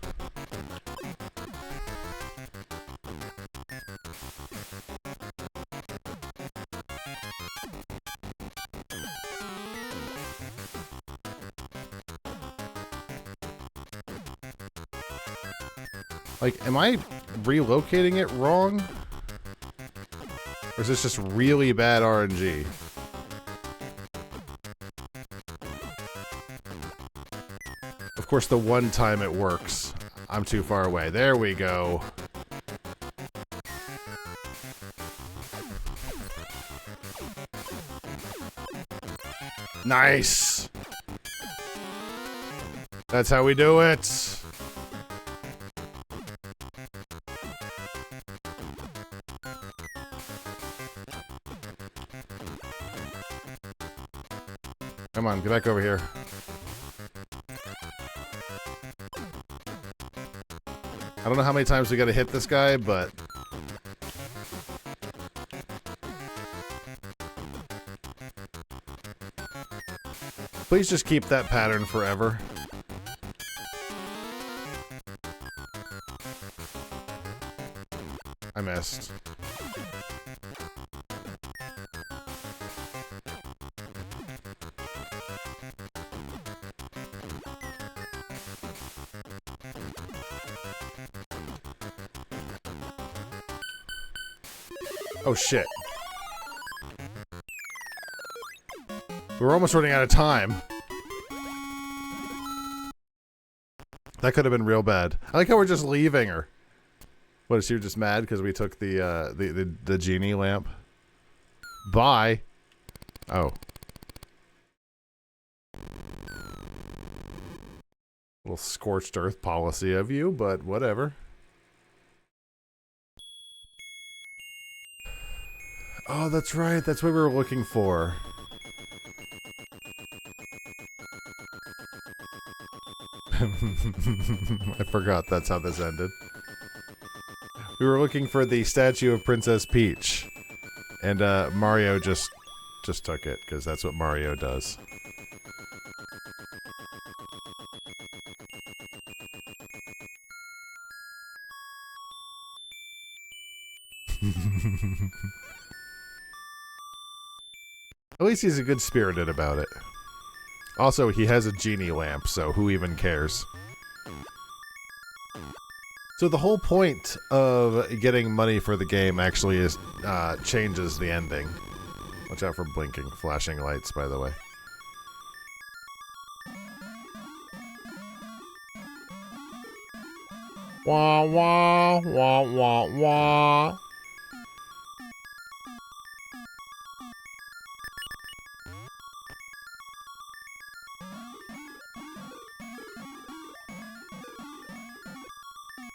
Like, am I relocating it wrong? Or is this just really bad RNG? Of course, the one time it works, I'm too far away. There we go. Nice! That's how we do it! Come on, get back over here. I don't know how many times we gotta hit this guy, but... Please just keep that pattern forever. I missed. Oh shit. We're almost running out of time. That could have been real bad. I like how we're just leaving her. What, is she just mad because we took the genie lamp? Bye. Oh. Little scorched earth policy of you, but whatever. Oh, that's right. That's what we were looking for. I forgot that's how this ended. We were looking for the statue of Princess Peach. And Mario just took it, because that's what Mario does. At least he's a good spirited about it. Also, he has a genie lamp, so who even cares? So the whole point of getting money for the game actually is changes the ending. Watch out for blinking, flashing lights, by the way. Wah, wah, wah, wah, wah.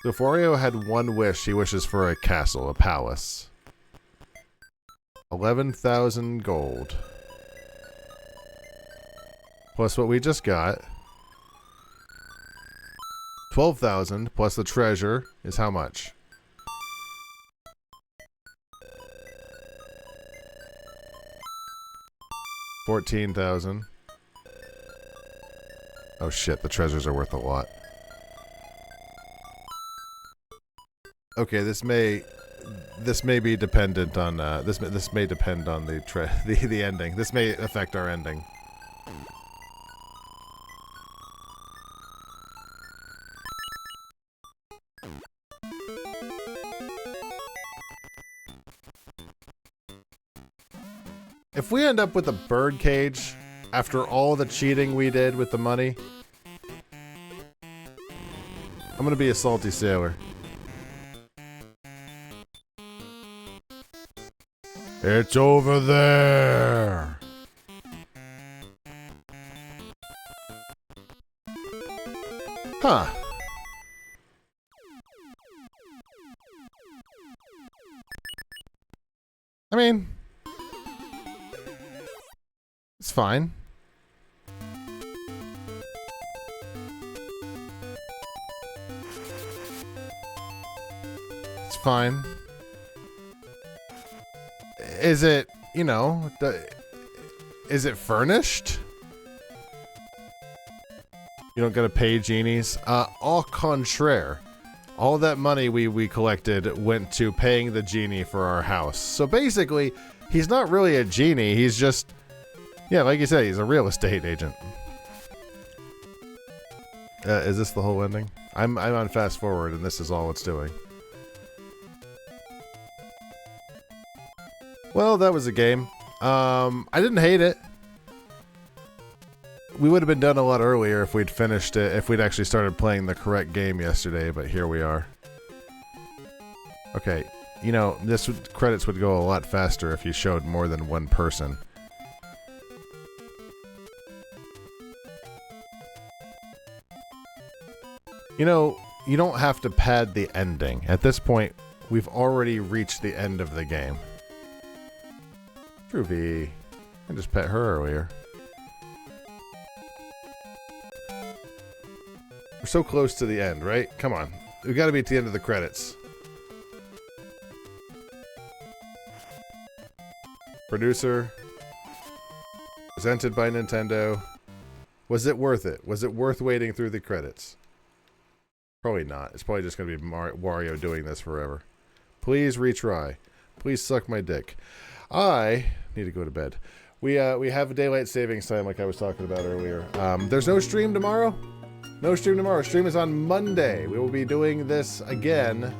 So if Wario had one wish, he wishes for a castle, a palace. 11,000 gold. Plus what we just got. 12,000 plus the treasure is how much? $14,000. Oh shit, the treasures are worth a lot. Okay, this may be dependent on this may depend on the ending. This may affect our ending. If we end up with a bird cage after all the cheating we did with the money, I'm gonna be a salty sailor. It's over there. Huh. I mean, it's fine. It's fine. Is it, you know, is it furnished? You don't gotta pay genies? Au contraire. All that money we collected went to paying the genie for our house. So basically, he's not really a genie, he's just, yeah, like you said, he's a real estate agent. Is this the whole ending? I'm on fast forward and this is all it's doing. Well, that was a game. I didn't hate it. We would have been done a lot earlier if we'd finished it, if we'd actually started playing the correct game yesterday, but here we are. Okay, you know, credits would go a lot faster if you showed more than one person. You know, you don't have to pad the ending. At this point, we've already reached the end of the game. Groovy. I just pet her earlier. We're so close to the end, right? Come on. We gotta be at the end of the credits. Producer. Presented by Nintendo. Was it worth it? Was it worth waiting through the credits? Probably not. It's probably just gonna be Wario doing this forever. Please retry. Please suck my dick. I need to go to bed. We have a daylight savings time like I was talking about earlier. There's no stream tomorrow. No stream tomorrow. Stream is on Monday. We will be doing this again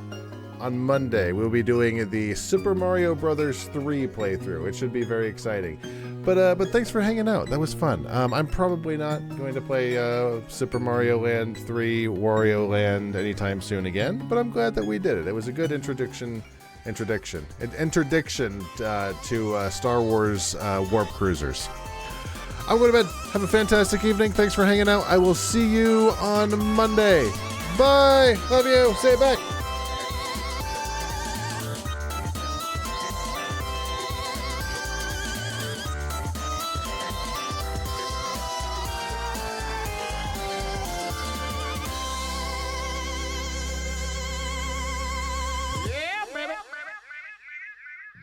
on Monday. We'll be doing the Super Mario Brothers 3 playthrough. It should be very exciting. But thanks for hanging out. That was fun. I'm probably not going to play Super Mario Land 3 Wario Land anytime soon again, but I'm glad that we did it. It was a good interdiction to Star Wars Warp Cruisers. I'm going to bed. Have a fantastic evening. Thanks for hanging out. I will see you on Monday. Bye. Love you. Say it back.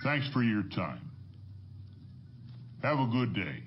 Thanks for your time. Have a good day.